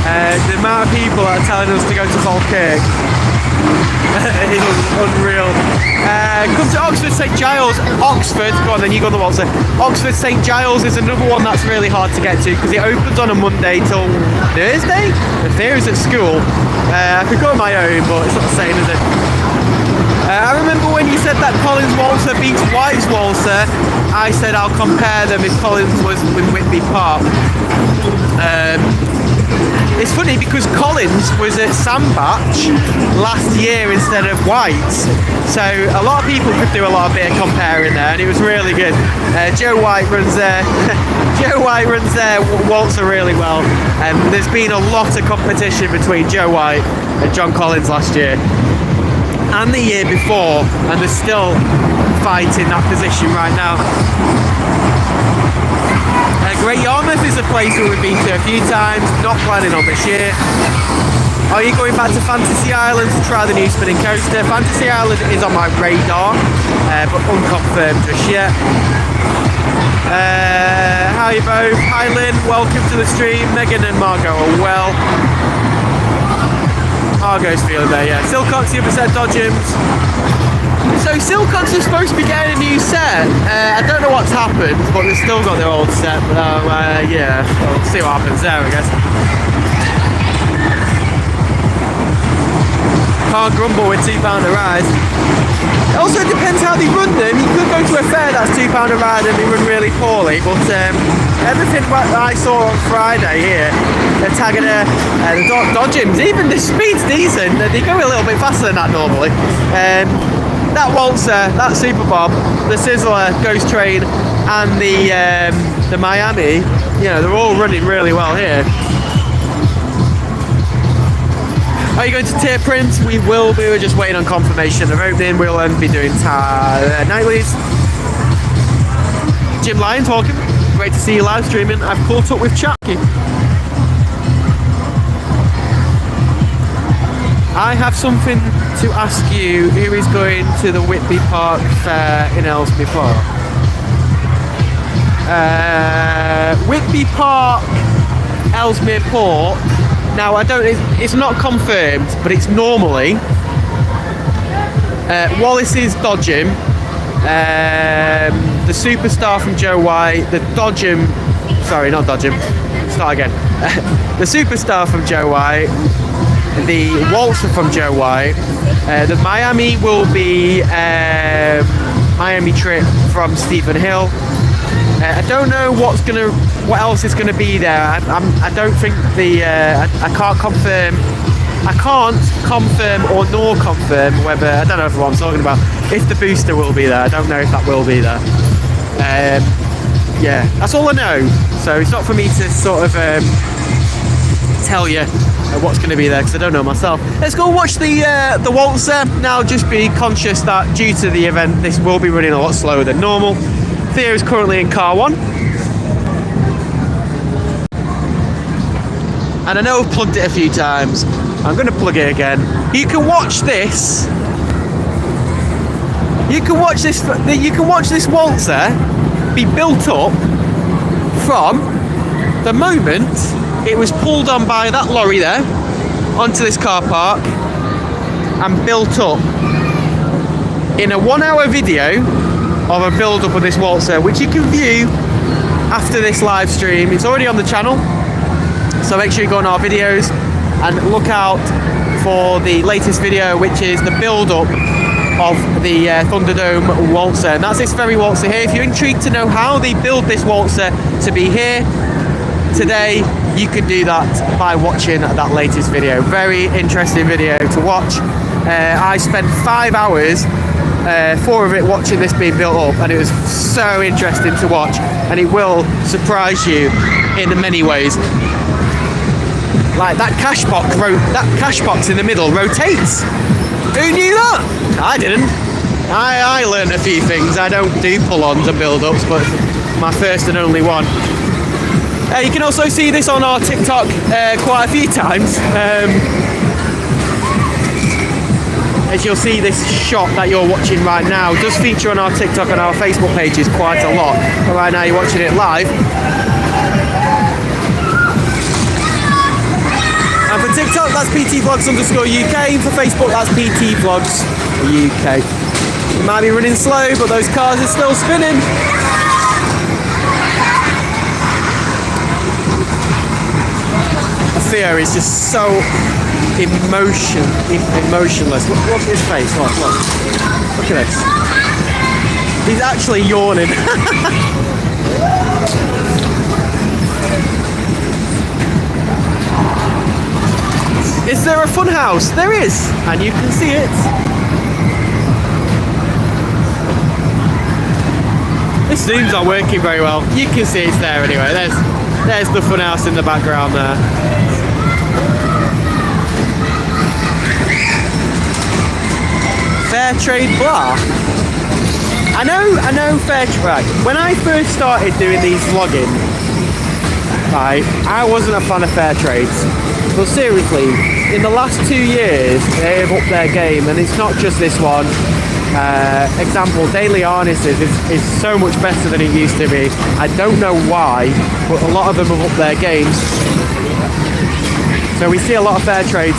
The amount of people that are telling us to go to Falkirk is unreal. Come to Oxford St Giles. Oxford, go on then, you go on the Waltzer. Oxford St Giles is another one that's really hard to get to because it opens on a Monday till Thursday. The Theo is at school. I could go on my own, but it's not the same, is it? I remember when you said that Collins Waltzer beats White's Waltzer, I said I'll compare them if Collins was with Whitby Park. It's funny because Collins was at Sandbach last year instead of White's, so a lot of people could do a bit of comparing there, and it was really good. Joe White runs there. Joe White runs their Waltzer really well, and there's been a lot of competition between Joe White and John Collins last year and the year before, and they're still fighting that position right now. Great Yarmouth is a place that we've been to a few times, not planning on this year. Are you going back to Fantasy Island to try the new spinning coaster? Fantasy Island is on my radar, but unconfirmed just yet. How are you both? Hi Lynn, welcome to the stream. Megan and Margot are well. Margot's feeling there, yeah. Silcocks, the other set Dodgems. So Silcocks are supposed to be getting a new set. I don't know what's happened, but they've still got their old set. But yeah, we'll see what happens there, I guess. Can't grumble with £2 a ride. It also depends how they run them. You could go to a fair that's £2 a ride and they run really poorly, but everything that I saw on Friday here, the Tagada, the Dodgems, even the speed's decent. They go a little bit faster than that normally. That Waltzer, that Superbob, the Sizzler, Ghost Train, and the Miami, you know, they're all running really well here. Are you going to tier print? We will be. We're just waiting on confirmation of opening. We'll be doing nightlies. Jim Lyons, welcome. Great to see you live streaming. I've caught up with Chucky. I have something to ask you. Who is going to the Whitby Park Fair in Ellesmere Park? Whitby Park, Ellesmere Port. Now I don't. It's not confirmed, but it's normally Wallace's Dodgem, the Superstar from Joe White, the Dodgem. Sorry, not Dodgem. Start again. The Superstar from Joe White, the Waltzer from Joe White. The Miami will be Miami Trip from Stephen Hill. I don't know what else is gonna be there. I don't think I can't confirm. I can't confirm or nor confirm whether, I don't know if what I'm talking about, if the booster will be there. I don't know if that will be there. Yeah, that's all I know. So it's not for me to sort of tell you what's going to be there because I don't know myself. Let's go watch the Waltzer. Now just be conscious that due to the event this will be running a lot slower than normal. Theo is currently in car 1. And I know I've plugged it a few times. I'm going to plug it again. You can watch this. You can watch this. You can watch this Waltzer be built up from the moment it was pulled on by that lorry there onto this car park and built up in a 1 hour video of a build up of this Waltzer, which you can view after this live stream. It's already on the channel, so make sure you go on our videos and look out for the latest video, which is the build up of the Thunderdome Waltzer. And that's this very Waltzer here. If you're intrigued to know how they build this Waltzer to be here today, you can do that by watching that latest video. Very interesting video to watch. I spent 5 hours, 4 of it watching this being built up, and it was so interesting to watch, and it will surprise you in many ways. Like that cash box in the middle rotates. Who knew that? I didn't. I learned a few things. I don't do pull-ons and build-ups, but my first and only one. You can also see this on our TikTok quite a few times. As you'll see, this shot that you're watching right now does feature on our TikTok and our Facebook pages quite a lot. But right now you're watching it live. And for TikTok, that's PTVlogs_UK. For Facebook, that's PTVlogs UK. It might be running slow, but those cars are still spinning. Theo is just so emotionless. Look at his face. Look at this. He's actually yawning. Is there a fun house? There is, and you can see it. This zoom's not working very well. You can see it's there anyway. There's the fun house in the background there. Fair trade blah. I know fair trade. Right. When I first started doing these vlogging, right, I wasn't a fan of fair trades. But seriously, in the last 2 years, they have upped their game, and it's not just this one. Example, daily harnesses is so much better than it used to be. I don't know why, but a lot of them have upped their games. So we see a lot of fair trades.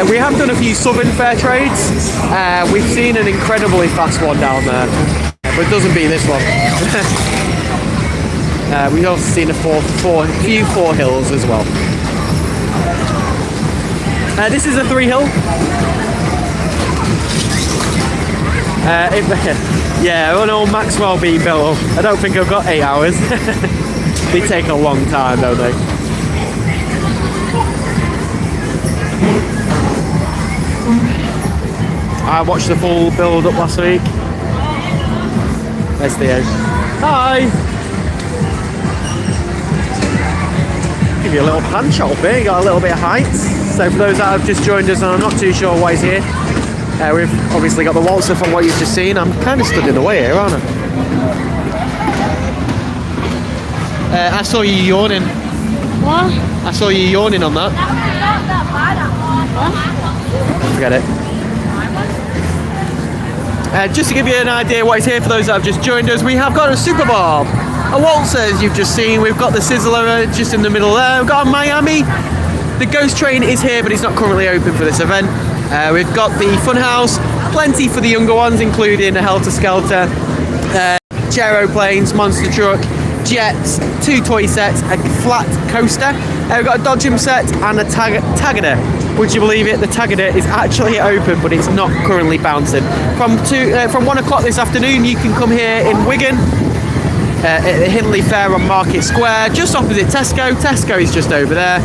We have done a few southern fair trades. We've seen an incredibly fast one down there, but it doesn't beat this one. We've also seen a few four hills as well. This is a 3 hill. Yeah, an old Maxwell being built up. I don't think I've got 8 hours. They take a long time, don't they? I watched the full build up last week. There's Theo. Hi! Give you a little pan shot up here, you got a little bit of height. So for those that have just joined us and I'm not too sure why he's here, we've obviously got the Waltzer from what you've just seen. I'm kind of stood in the way here, aren't I? I saw you yawning. What? I saw you yawning on that. Forget it. Just to give you an idea what is here for those that have just joined us, we have got a Superbob, a Waltzer as you've just seen, we've got the Sizzler just in the middle there, we've got a Miami, the Ghost Train is here but it's not currently open for this event. We've got the Funhouse, plenty for the younger ones including a Helter Skelter, Aeroplanes, Monster Truck, Jets, 2 toy sets, a flat coaster, we've got a Dodgem set and a Tagada. Would you believe it? The Tagada is actually open, but it's not currently bouncing. From 1 o'clock this afternoon, you can come here in Wigan at the Hindley Fair on Market Square, just opposite Tesco. Tesco is just over there,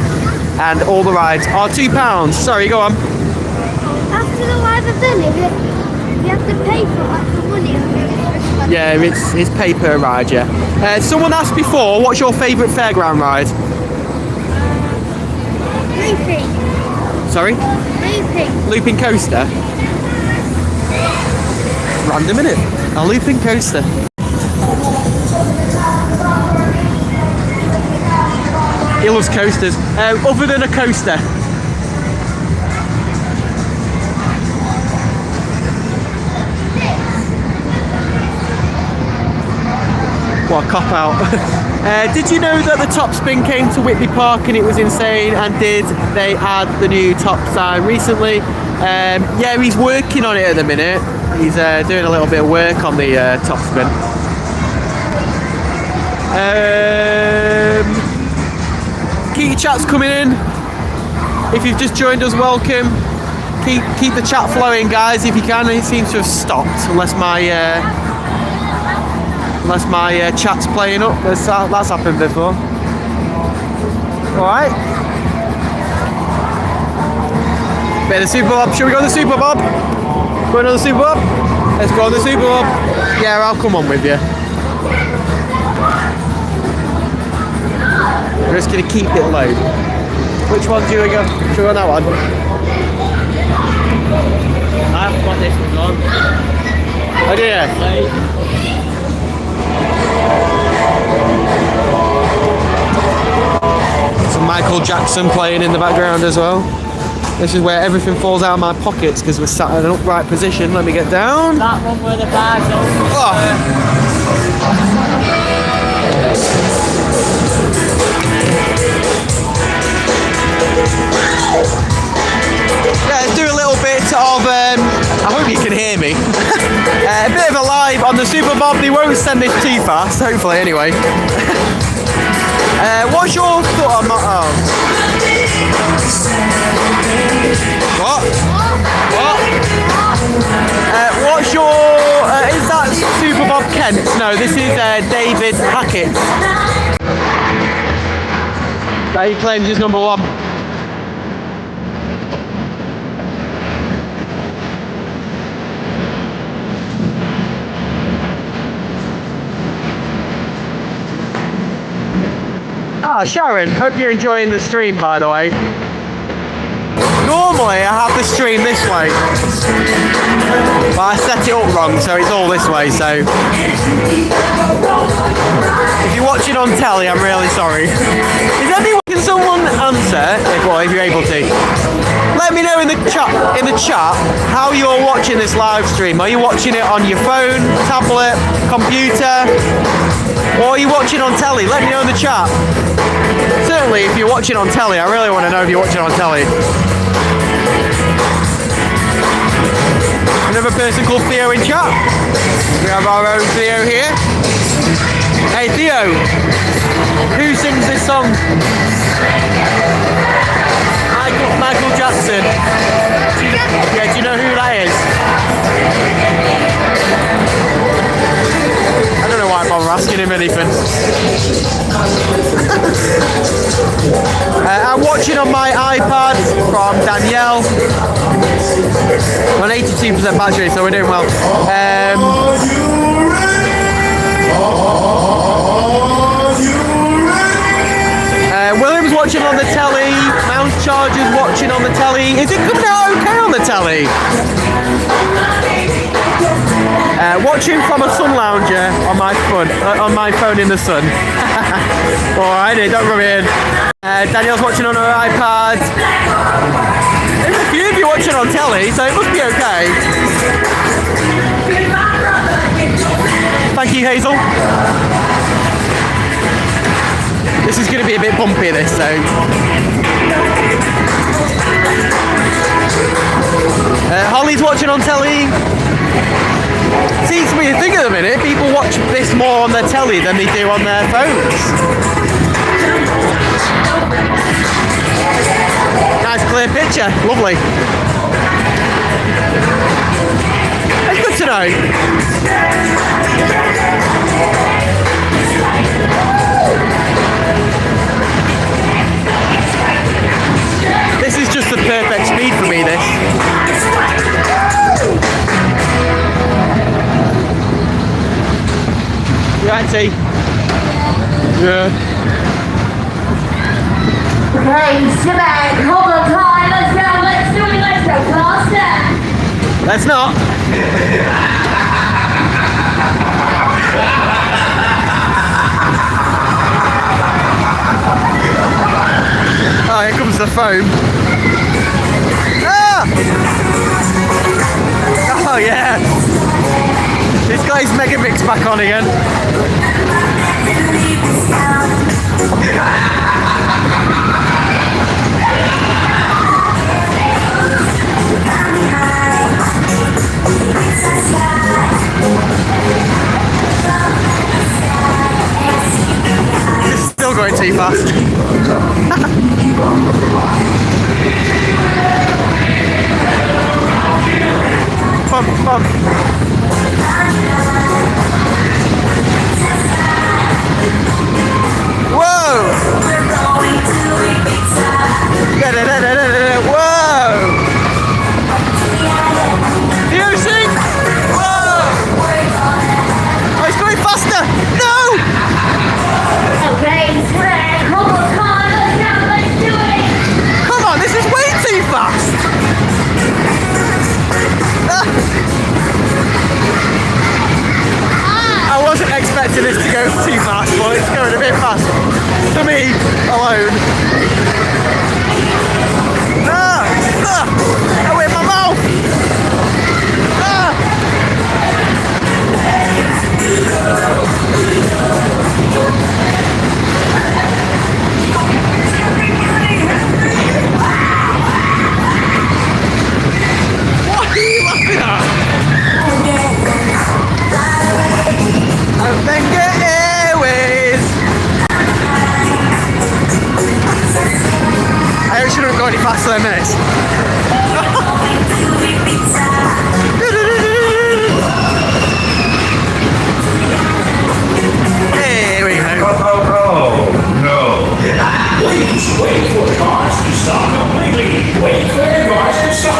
and all the rides are £2. Sorry, go on. After the rides are done, you have to pay for the money. Yeah, it's pay per ride. Yeah. Someone asked before, what's your favourite fairground ride? Looping. Sorry? Looping. Looping coaster? Random, innit? A looping coaster. He loves coasters. Other than a coaster. What a cop out. Did you know that the top spin came to Whitby Park and it was insane? And did they add the new top sign recently? Yeah, he's working on it at the minute. He's doing a little bit of work on the top spin. Keep your chats coming in. If you've just joined us, welcome. Keep the chat flowing, guys, if you can. It seems to have stopped unless my chat's playing up. That's happened before. Alright. Bit of the Superbob. Shall we go on the Superbob? Going on the Superbob? Let's go on the Superbob. Yeah, I'll come on with you. We're just going to keep it low. Which one do we go? Should we go on that one? I haven't got this one on. Oh dear. Some Michael Jackson playing in the background as well. This is where everything falls out of my pockets because we're sat in an upright position. Let me get down. That one where the bags are. Yeah, let's do a little bit of, I hope you can hear me, a bit of a live on the Superbob. They won't send this too fast, hopefully anyway. What's your thought on What? What's your, is that Superbob Kent? No, this is David Hackett. That he claims is number 1. Ah, Sharon, hope you're enjoying the stream, by the way. Normally I have the stream this way, but I set it up wrong, so it's all this way, so if you're watching on telly, I'm really sorry. Can someone answer, if you're able to? Let me know in the chat how you're watching this live stream. Are you watching it on your phone, tablet, computer? Or are you watching on telly? Let me know in the chat. Certainly, if you're watching on telly, I really want to know if you're watching on telly. Another person called Theo in chat. We have our own Theo here. Hey Theo, who sings this song? Michael Jackson. Yeah, do you know who that is? I don't know why I'm asking him anything. I'm watching on my iPad from Danielle. On 82% battery, so we're doing well. William's watching on the telly. Mount Charger's watching on the telly. Is it coming out okay on the telly? Watching from a sun lounger on my phone in the sun. Alright, don't rub it in. Danielle's watching on her iPad. There's a few of you watching on telly, so it must be okay. Thank you, Hazel. This is going to be a bit bumpy, this, so. Holly's watching on telly. Seems to be a thing at the minute. People watch this more on their telly than they do on their phones. Nice clear picture. Lovely. It's good to know. This is just the perfect speed for me, this. You right, T? Yeah. Okay, sit back, hold on tight, let's do it, let's go faster. Let's not. Oh, here comes the foam. Ah! Oh, yeah. This guy's Megamix back on again. It's still going too fast. Bump, bump. Whoa! Whoa! Do you sing? Whoa! Oh, it's going faster! No! Okay, Greg, hold on tight, let's do it. Come on, this is way too fast! I wasn't expecting this to go too fast, but it's going a bit fast. For me, alone. Oh, in my mouth! What are you laughing at? Venga Airways! I hope she don't go any faster than this. Here we go. Oh, no. Please wait for the cars to stop completely. Wait for the cars to stop.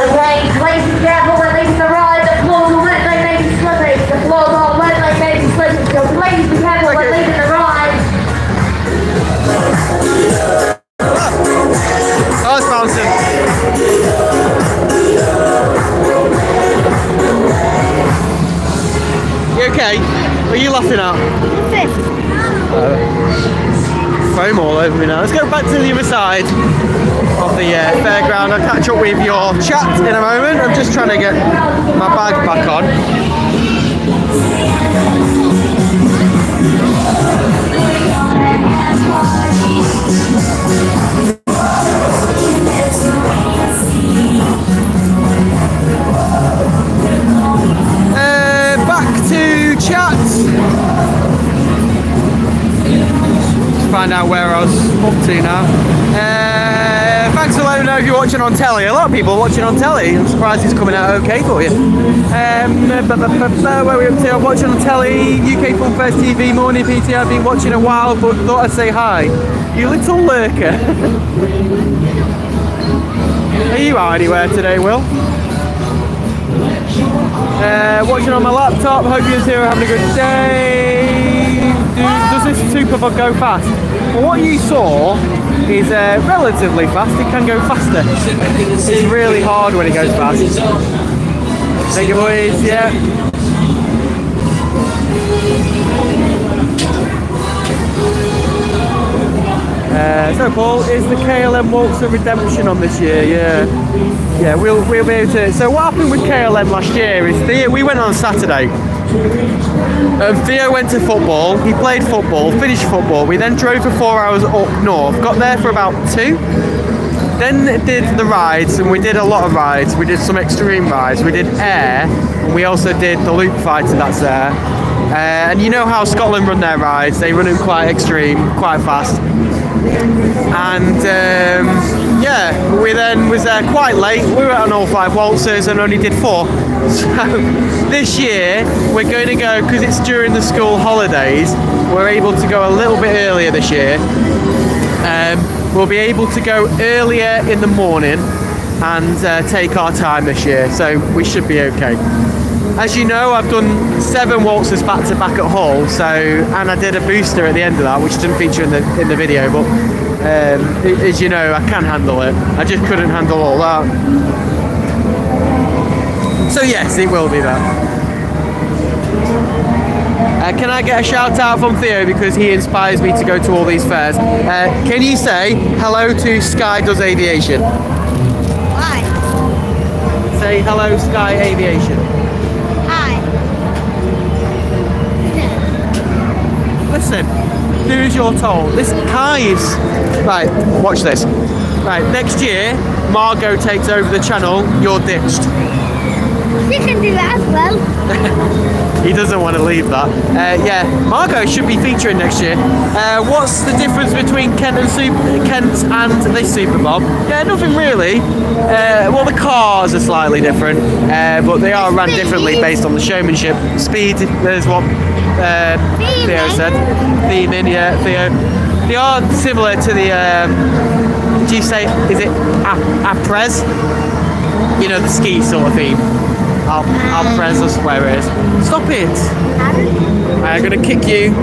Okay, please be careful when leaving the ride, the floors are wet, they may be slippery. The floors are wet, they may be slippery, so please be careful when leaving the ride. Oh, it's bouncing. You okay? What are you laughing at? foam all over me now. Let's go back to the other side of the fairground. I'll catch up with your chat in a moment. I'm just trying to get my bag back on. Back to chat. Find out where I was up to now. Thanks for letting me know if you're watching on telly. A lot of people are watching on telly. I'm surprised it's coming out okay for you. Where are we up to? I'm watching on telly, UK Funfair TV, Morning PT. I've been watching a while, but thought I'd say hi. You little lurker. Are you out anywhere today, Will? Watching on my laptop. Hope you two are having a good day. Does this Superbob go fast? Well, what you saw is relatively fast. It can go faster. It's really hard when it goes fast. Thank you, boys. Yeah. So Paul, is the KLM Waltzer redemption on this year? Yeah, we'll be able to. So what happened with KLM last year is we went on Saturday. Theo went to football. He played football, finished football. We then drove for 4 hours up north. Got there for about 2. Then did the rides, and we did a lot of rides. We did some extreme rides. We did air, and we also did the loop fighter that's there. And you know how Scotland run their rides. They run them quite extreme, quite fast. And yeah, we then was there quite late. We were on all 5 waltzers and only did 4. So this year we're going to go, because it's during the school holidays, we're able to go a little bit earlier this year. We'll be able to go earlier in the morning and take our time this year, so we should be okay. As you know, I've done 7 waltzers back to back at Hull, and I did a booster at the end of that, which didn't feature in the video, but as you know, I can handle it. I just couldn't handle all that. So yes, it will be that. Can I get a shout out from Theo, because he inspires me to go to all these fairs? Can you say hello to Sky Does Aviation? Hi. Say hello, Sky Aviation. Hi. Listen, do as you're told. This hi is right. Watch this. Right, next year, Margot takes over the channel. You're ditched. She can do that as well. He doesn't want to leave that. Yeah, Margot should be featuring next year. What's the difference between Kent and this Superbob? Yeah, nothing really. Well, the cars are slightly different, but they are run differently based on the showmanship. Speed, there's what Theo said. Theming, yeah, Theo. They are similar to the, do you say, is it Aprez? You know, the ski sort of theme. Alprez, that's where it is. Stop it! I'm gonna kick you.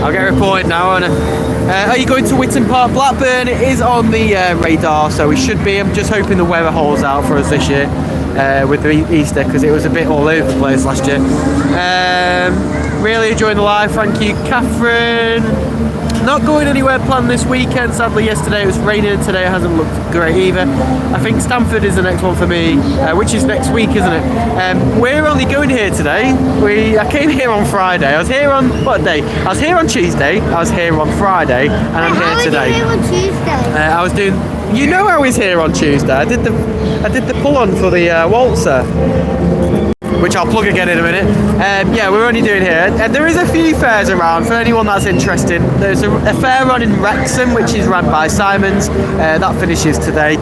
I'll get reported now. Are you going to Witton Park, Blackburn? It is on the radar, so we should be. I'm just hoping the weather holds out for us this year with the Easter, because it was a bit all over the place last year. Really enjoying the live. Thank you, Catherine. Not going anywhere planned this weekend. Sadly, yesterday it was raining and today it hasn't looked great either. I think Stamford is the next one for me, which is next week, isn't it? We're only going here today. I came here on Friday. I was here on what day? I was here on Tuesday. I was here on Friday, and I'm here today. How was you here on Tuesday? I was doing. You know, I was here on Tuesday. I did the pull on for the Waltzer, which I'll plug again in a minute. Yeah, we're only doing here. There is a few fairs around for anyone that's interested. There's a fair run in Wrexham, which is run by Simons. That finishes today.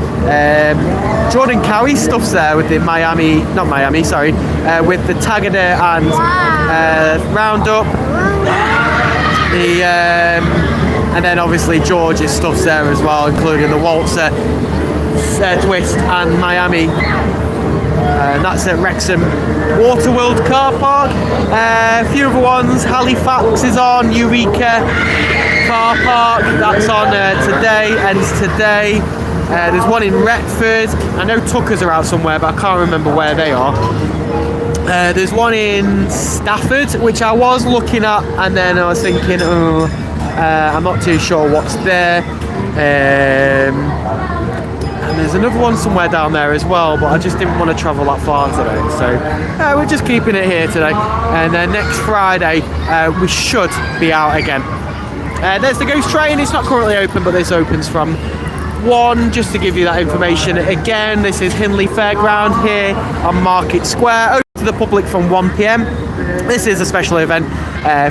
Jordan Cowie stuff's there with the with the Tagada and Roundup. And then obviously George's stuff's there as well, including the Waltzer, Twist and Miami. That's at Wrexham Waterworld car park. A few other ones. Halifax is on. Eureka car park. That's on today. Ends today. There's one in Retford. I know Tuckers are out somewhere, but I can't remember where they are. There's one in Stafford, which I was looking at, and then I was thinking, I'm not too sure what's there. And there's another one somewhere down there as well, but I just didn't want to travel that far today, so we're just keeping it here today. And then next Friday we should be out again. There's the Ghost Train. It's not currently open, but this opens from 1, just to give you that information. Again, this is Hindley Fairground here on Market Square, open to the public from 1 p.m. This is a special event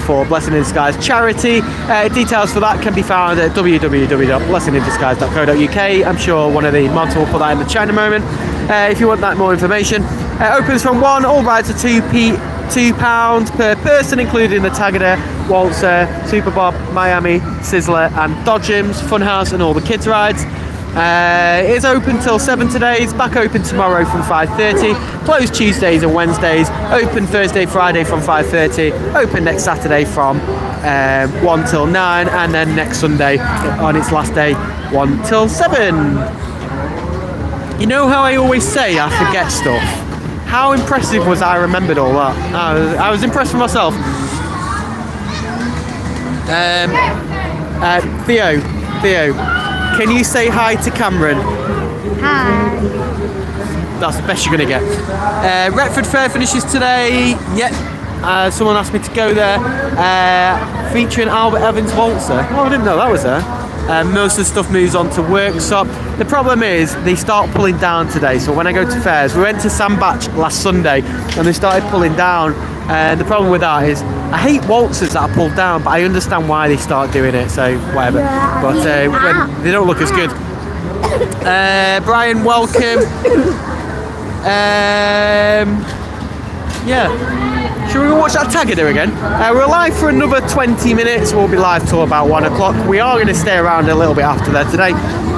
for Blessing in Disguise charity. Details for that can be found at www.blessingindisguise.co.uk. I'm sure one of the mods will put that in the chat in a moment if you want that more information. Opens from 1, all rides are £2 per person, including the Tagada, Waltzer, Superbob, Miami, Sizzler and Dodgems, Funhouse and all the kids rides. It is open till 7 today. It's back open tomorrow from 5:30. Closed Tuesdays and Wednesdays. Open Thursday, Friday from 5:30. Open next Saturday from 1 till 9, and then next Sunday on its last day 1 till 7. You know how I always say I forget stuff? How impressive was I remembered all that? I was impressed with myself. Theo. Can you say hi to Cameron? Hi. That's the best you're going to get. Retford Fair finishes today. Yep. Someone asked me to go there. Featuring Albert Evans Waltzer. Oh, I didn't know that was there. Most of the stuff moves on to workshop. The problem is they start pulling down today. So when I go to fairs, we went to Sandbach last Sunday and they started pulling down. And the problem with that is I hate waltzers that are pulled down, but I understand why they start doing it, so whatever. But when they don't look as good. Brian, welcome. Yeah. Shall we go watch that Tagada again? We're live for another 20 minutes. We'll be live till about 1 o'clock. We are going to stay around a little bit after that today.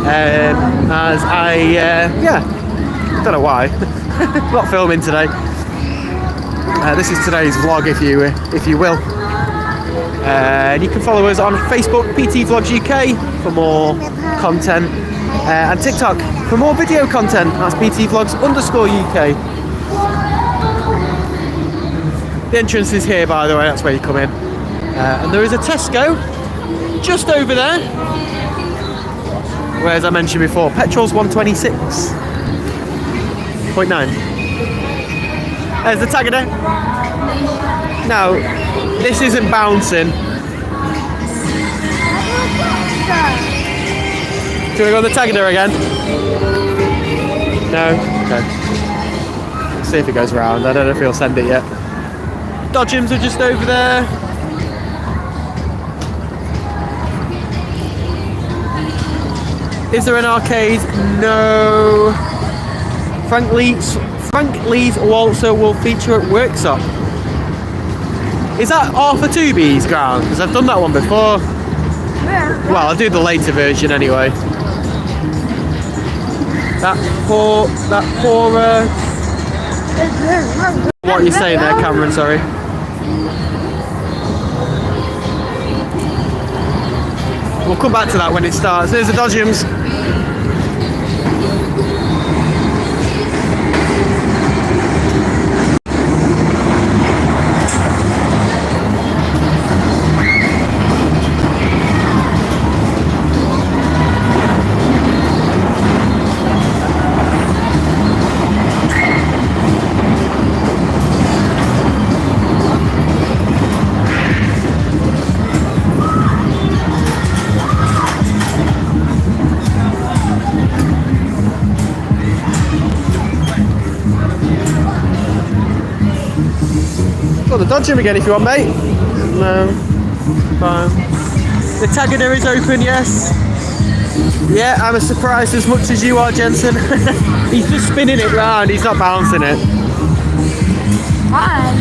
As I don't know why. Not filming today. This is today's vlog, if you will. And you can follow us on Facebook, PT Vlogs UK, for more content, and TikTok for more video content. That's PT Vlogs _UK. The entrance is here, by the way. That's where you come in. And there is a Tesco just over there. Where, as I mentioned before, petrol's 126.9. There's the Tagada. Now, this isn't bouncing. Do we go on the Tagada again? No? Okay. Let's see if it goes round. I don't know if he'll send it yet. Dodgems are just over there. Is there an arcade? No. Frank Lee's Waltzer will feature at Workshop. Is that Arthur Tooby's ground? Because I've done that one before. Well, I'll do the later version anyway. That poor. What are you saying there, Cameron? Sorry. We'll come back to that when it starts. There's the Dodgems. The Dodgem again if you want, mate. No. Fine. The Tagada is open, yes. Yeah, I'm as surprised as much as you are, Jensen. He's just spinning it round, he's not bouncing it. Hi.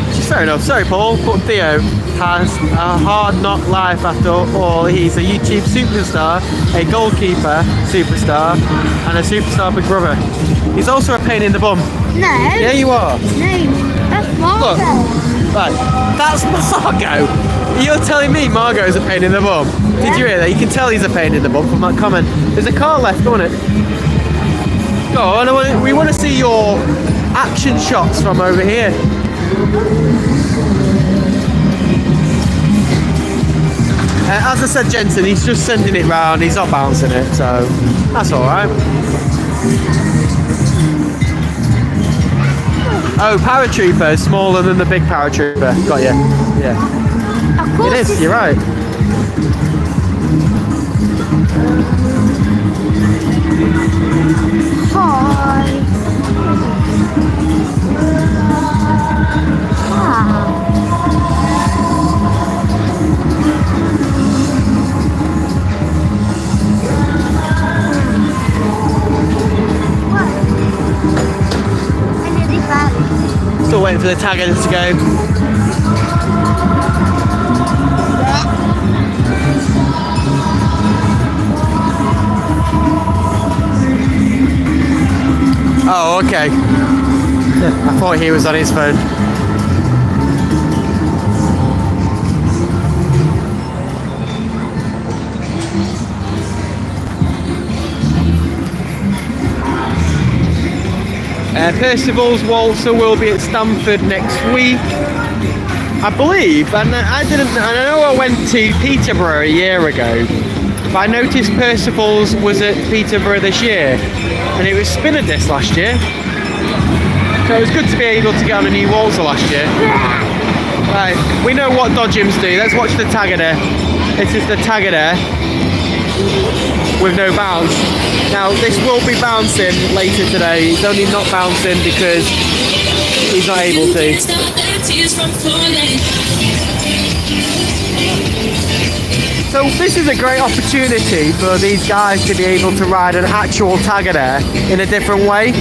Which is fair enough. Sorry, Paul, but Theo has a hard knock life after all. He's a YouTube superstar, a goalkeeper superstar, and a superstar big brother. He's also a pain in the bum. No. Yeah, you are. No. That's Margot. Look, right, that's Margot. You're telling me Margot is a pain in the bum? Yeah. Did you hear that? You can tell he's a pain in the bum from that comment. There's a car left, go on it. Go on, we want to see your action shots from over here. As I said, Jensen, he's just sending it round, he's not bouncing it, so that's alright. Oh, paratrooper is smaller than the big paratrooper. Got you. Yeah. Of course It is, you're right. Hi. Still waiting for the Tagada to go. Oh, okay. I thought he was on his phone. Percival's Waltzer will be at Stamford next week, I believe. And I know I went to Peterborough a year ago, but I noticed Percival's was at Peterborough this year, and it was spinner disc last year. So it was good to be able to get on a new Waltzer last year. Right, we know what Dodgems do. Let's watch the Tagada. This is the Tagada with no bounce. Now this will be bouncing later today. He's only not bouncing because he's not able to. So this is a great opportunity for these guys to be able to ride an actual Tagada in a different way,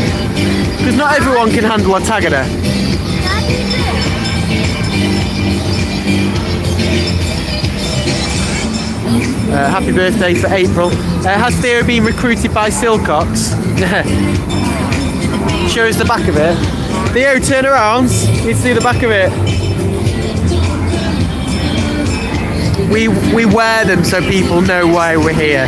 because not everyone can handle a Tagada. Happy birthday for April. Has Theo been recruited by Silcocks? Show us the back of it. Theo, turn around. You see the back of it. We wear them so people know why we're here.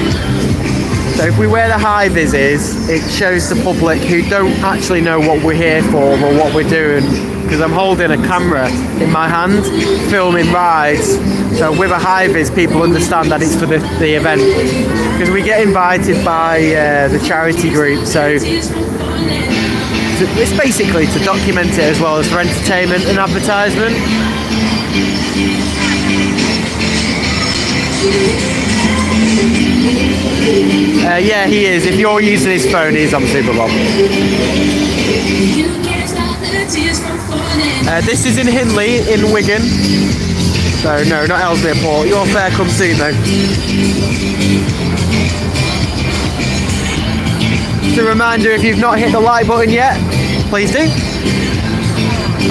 So if we wear the high vises, it shows the public who don't actually know what we're here for or what we're doing, because I'm holding a camera in my hand, filming rides. So with a high vis, people understand that it's for the event, because we get invited by the charity group. So it's basically to document it as well as for entertainment and advertisement. Yeah, he is. If you're using his phone, he's on Superbob. This is in Hindley, in Wigan. So no, not Ellesmere Port. Your fair comes soon though. Just a reminder, if you've not hit the like button yet, please do.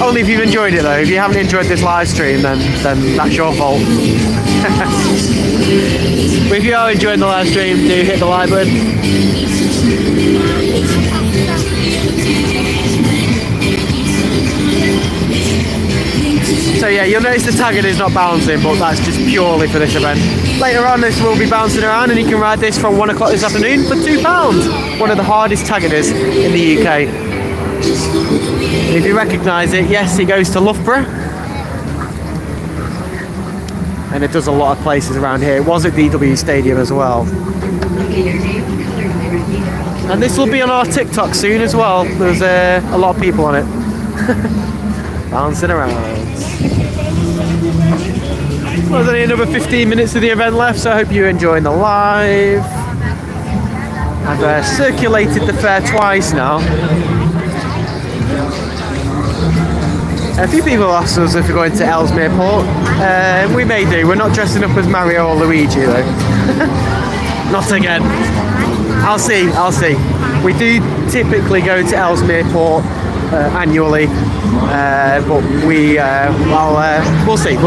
Only if you've enjoyed it though. If you haven't enjoyed this live stream, then that's your fault. But if you are enjoying the live stream, do hit the like button. So yeah, you'll notice the Tagada is not bouncing, but that's just purely for this event. Later on, this will be bouncing around, and you can ride this from 1 o'clock this afternoon for £2. One of the hardest Tagadas in the UK. If you recognise it, yes, it goes to Loughborough. And it does a lot of places around here. It was at DW Stadium as well. And this will be on our TikTok soon as well. There's a lot of people on it. Bouncing around. Well, there's only another 15 minutes of the event left, so I hope you're enjoying the live. I've circulated the fair twice now. A few people asked us if we're going to Ellesmere Port. We may do. We're not dressing up as Mario or Luigi though. Not again. I'll see. We do typically go to Ellesmere Port annually, but we'll see.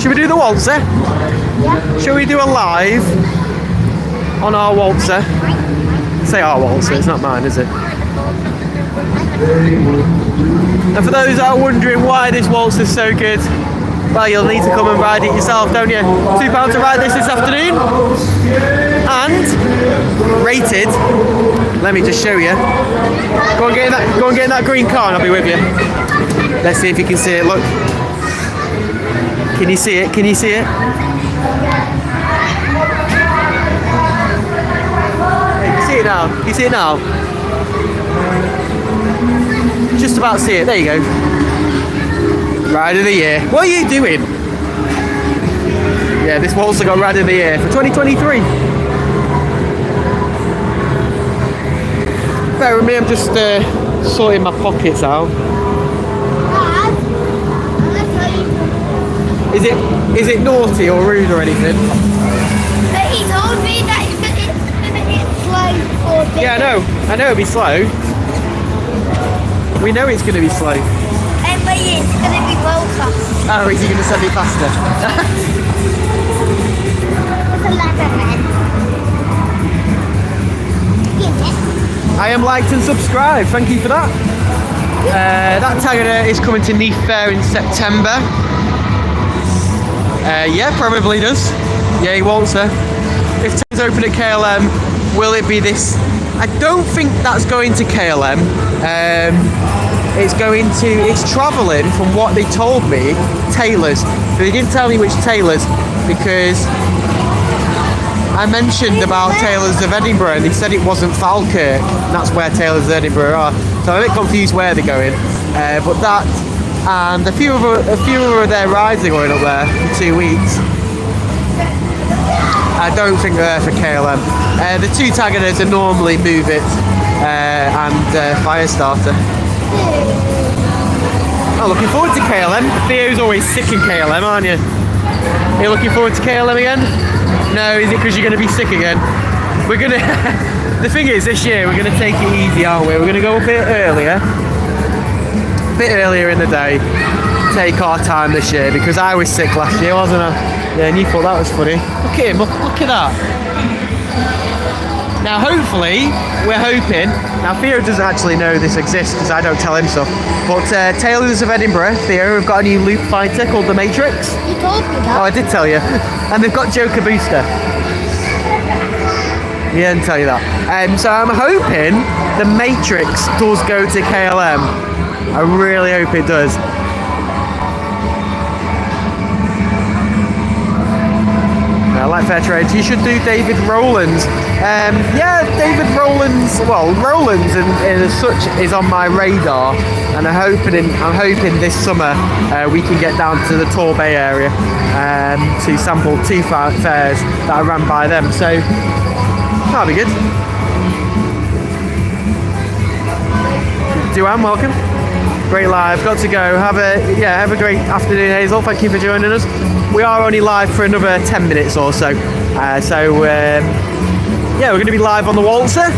Should we do the Waltzer? Yeah. Shall we do a live on our Waltzer? Say our Waltzer, it's not mine, is it? And for those that are wondering why this Waltzer is so good, well, you'll need to come and ride it yourself, don't you? £2 to ride this afternoon. And rated Let me just show you. Go and get in that green car and I'll be with you. Let's see if you can see it. Look. Can you see it? Can you see it? Hey, you see it now? You see it now? Just about see it. There you go. Ride of the year. What are you doing? Yeah, this Waltzer got Ride of the Year for 2023. Bear with me, I'm just sorting my pockets out. Dad, I'm gonna tell you. Is it naughty or rude or anything? But he told me that it's slow for this. Yeah, I know it'll be slow. We know it's going to be slow. But it's gonna be well fast. Oh, is he going to send it faster? There's a ladder ahead. I am liked and subscribed. Thank you for that. That Tagada is coming to Hindley Fair in September. Yeah, probably does. Yay, Waltzer. If it's open at KLM, will it be this? I don't think that's going to KLM. It's travelling from what they told me, Taylor's. But they didn't tell me which Taylor's because I mentioned about Taylor's of Edinburgh and they said it wasn't Falkirk. And that's where Taylor's of Edinburgh are. So I'm a bit confused where they're going. But that and a few of their rides are going up there for 2 weeks. I don't think they're there for KLM. The two Tagadas are normally Move It and Firestarter. I'm looking forward to KLM. Theo's always sick in KLM, aren't you? Are you looking forward to KLM again? No, is it because you're going to be sick again? We're going to... The thing is, this year we're going to take it easy, aren't we? We're going to go a bit earlier in the day. Take our time this year because I was sick last year, wasn't I? Yeah, and you thought that was funny. Look at him, look at that. Now hopefully, we're hoping, now Theo doesn't actually know this exists because I don't tell him stuff, but Taylor's of Edinburgh, Theo, have got a new loop fighter called the Matrix. You told me that. Oh, I did tell you. And they've got Joker Booster. Yeah, I didn't tell you that. So I'm hoping the Matrix does go to KLM. I really hope it does. I like fair trade. You should do David Rowland's. Yeah, David Rowland's. Well, Rowland's in as such is on my radar, and I'm hoping this summer we can get down to the Torbay area to sample two fairs that I ran by them. So that'll be good. Duan, welcome. Great live. Got to go. Have a great afternoon, Hazel. Thank you for joining us. We are only live for another 10 minutes or so. Yeah, we're going to be live on the Waltzer.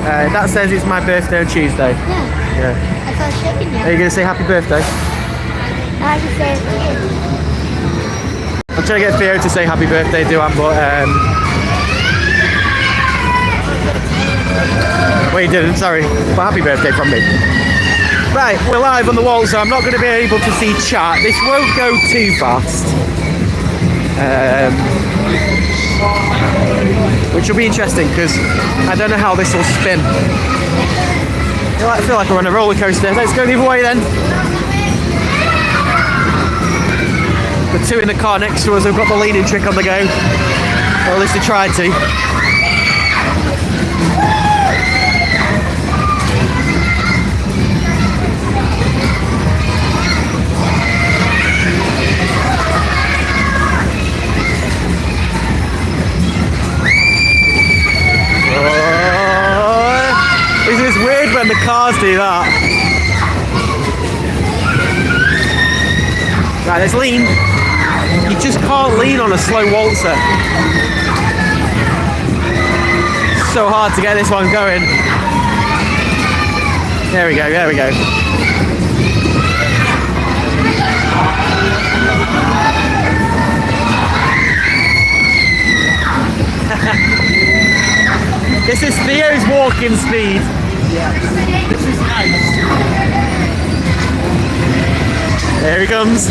That says it's my birthday on Tuesday. Yeah. I thought shaking you. Are you going to say happy birthday? I just said I'm trying to get Theo to say happy birthday, Duan, but well, you didn't, sorry. But happy birthday from me. Right, we're live on the wall, so I'm not going to be able to see chat. This won't go too fast. Which will be interesting because I don't know how this will spin. I feel like we're on a roller coaster. Let's go the other way then. The two in the car next to us have got the leaning trick on the go. Or at least they tried to. Isn't this weird when the cars do that? Right, let's lean. You just can't lean on a slow Waltzer. It's so hard to get this one going. There we go, there we go. This is Theo's walking speed. Yeah. This is nice. There he comes.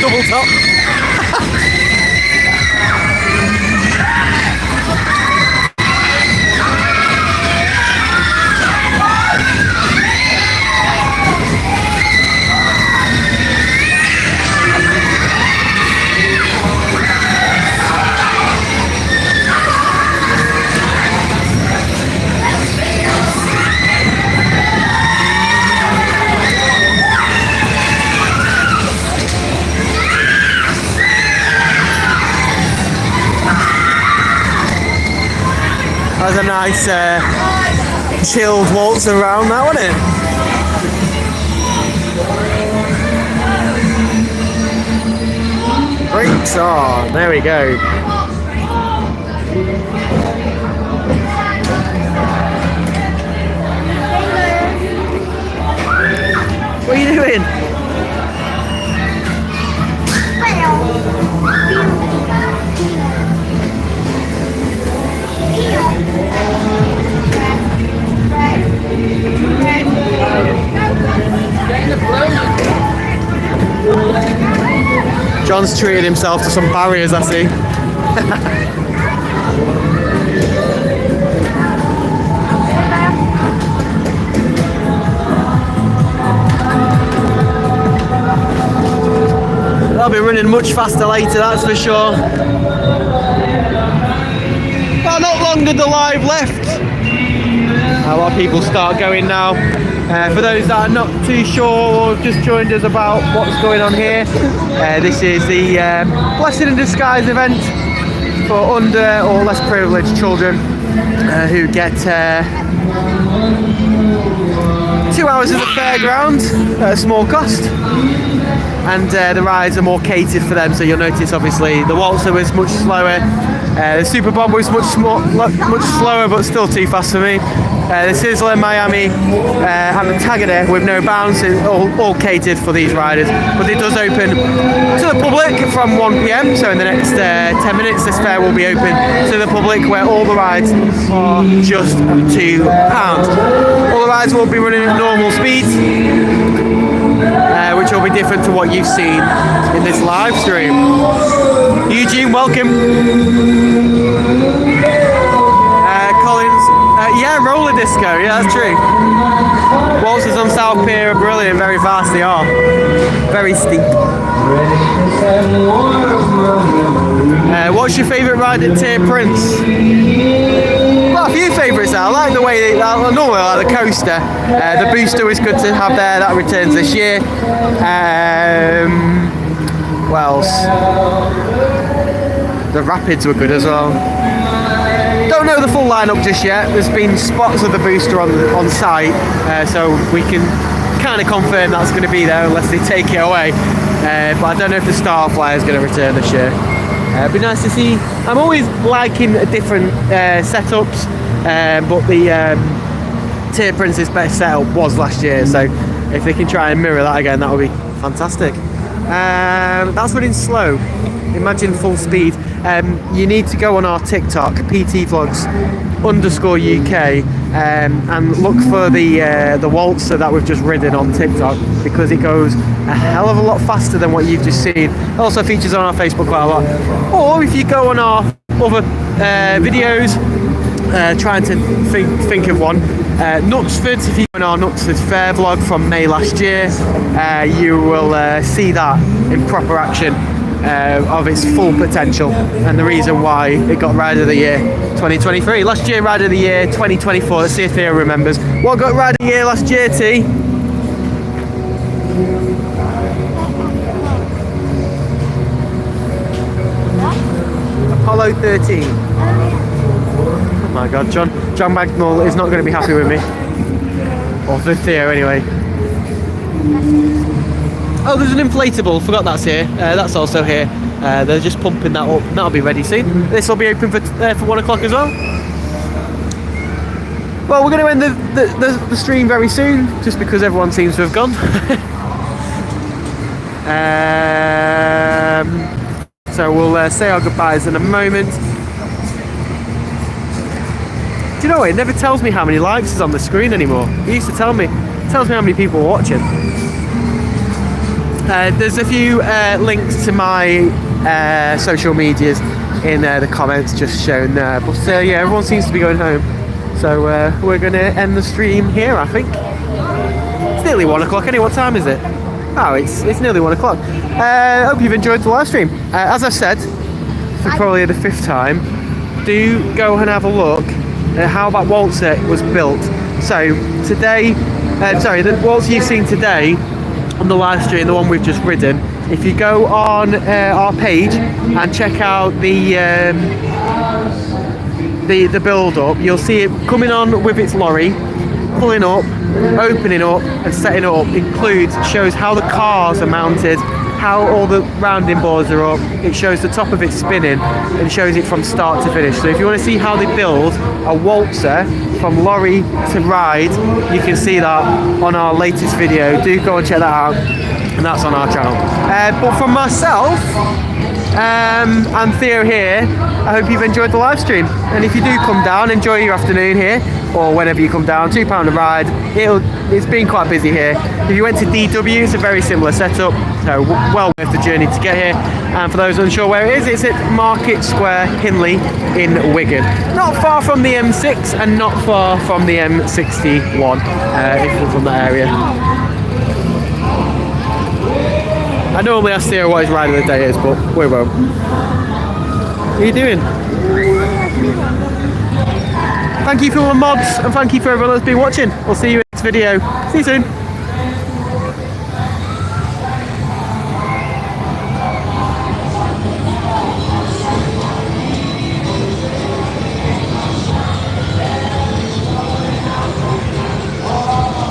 double top. That was a nice chilled waltz around that, wasn't it? Brakes on, there we go. What are you doing? John's treated himself to some barriers, I see. I'll be running much faster later, that's for sure. Well, not long did the live left. A lot of people start going now. For those that are not too sure or just joined us about what's going on here, this is the Blessing in Disguise event for under or less privileged children who get 2 hours in the fairground at a small cost. And the rides are more catered for them, so you'll notice obviously the Waltzer was much slower, the Superbob was much slower but still too fast for me. The Sizzler, Miami and the Tagada with no bounce, all catered for these riders, but it does open to the public from 1 PM, so in the next 10 minutes this fair will be open to the public, where all the rides are just £2. All the rides will be running at normal speeds, which will be different to what you've seen in this live stream. Eugene, welcome. Collins, yeah, roller disco, yeah, that's true. Waltzers on South Pier are brilliant, very fast they are, very steep. What's your favourite ride at Tier Prince? Well, a few favourites. I like the way they, normally I like the coaster. The booster was good to have there, that returns this year. What else? The rapids were good as well. Don't know the full lineup just yet. There's been spots of the booster on site, so we can kind of confirm that's going to be there unless they take it away. But I don't know if the Star Flyer is going to return this year. It'd be nice to see. I'm always liking different setups, but the Tier Prince's best setup was last year, so if they can try and mirror that again, that would be fantastic. That's running slow. Imagine full speed. You need to go on our TikTok, PTVlogs_UK, and look for the Waltzer that we've just ridden on TikTok, because it goes a hell of a lot faster than what you've just seen. It also features on our Facebook quite a lot. Or if you go on our other videos, trying to think of one, Knutsford, if you go on our Knutsford Fair vlog from May last year, you will see that in proper action. Of its full potential and the reason why it got Ride of the Year 2023. Last year Ride of the Year 2024. Let's see if Theo remembers. What got Ride of the Year last year, T? Apollo 13. Oh my god, John Magnall is not going to be happy with me. Or with Theo anyway. Oh, there's an inflatable, forgot that's here. That's also here. They're just pumping that up. That'll be ready soon. This will be open for 1 o'clock as well. Well, we're going to end the stream very soon, just because everyone seems to have gone. So we'll say our goodbyes in a moment. Do you know what? It never tells me how many likes is on the screen anymore. It used to tell me. It tells me how many people are watching. There's a few links to my social medias in the comments just shown there. But yeah, everyone seems to be going home. So we're going to end the stream here, I think. It's nearly 1 o'clock anyway. What time is it? Oh, it's nearly 1 o'clock. Hope you've enjoyed the live stream. As I've said, for probably the 5th time, do go and have a look at how that Waltzer was built. So today, the Waltzer you've seen today on the live stream, the one we've just ridden, if you go on our page and check out the build up, you'll see it coming on with its lorry, pulling up, opening up and setting it up. Shows how the cars are mounted, how all the rounding boards are up. It shows the top of it spinning and shows it from start to finish. So if you want to see how they build a Waltzer from lorry to ride, you can see that on our latest video. Do go and check that out, and that's on our channel. But from myself and Theo here, I hope you've enjoyed the live stream, and if you do come down, enjoy your afternoon here, or whenever you come down. £2 a ride. It's been quite busy here. If you went to DW, it's a very similar setup, so well worth the journey to get here. And for those unsure where it is, it's at Market Square, Hindley in Wigan. Not far from the M6 and not far from the M61 if you're from that area. I normally ask Theo what his ride of the day is, but we won't. What are you doing? Thank you for all the mods, and thank you for everyone that's been watching. We'll see you in the next video. See you soon.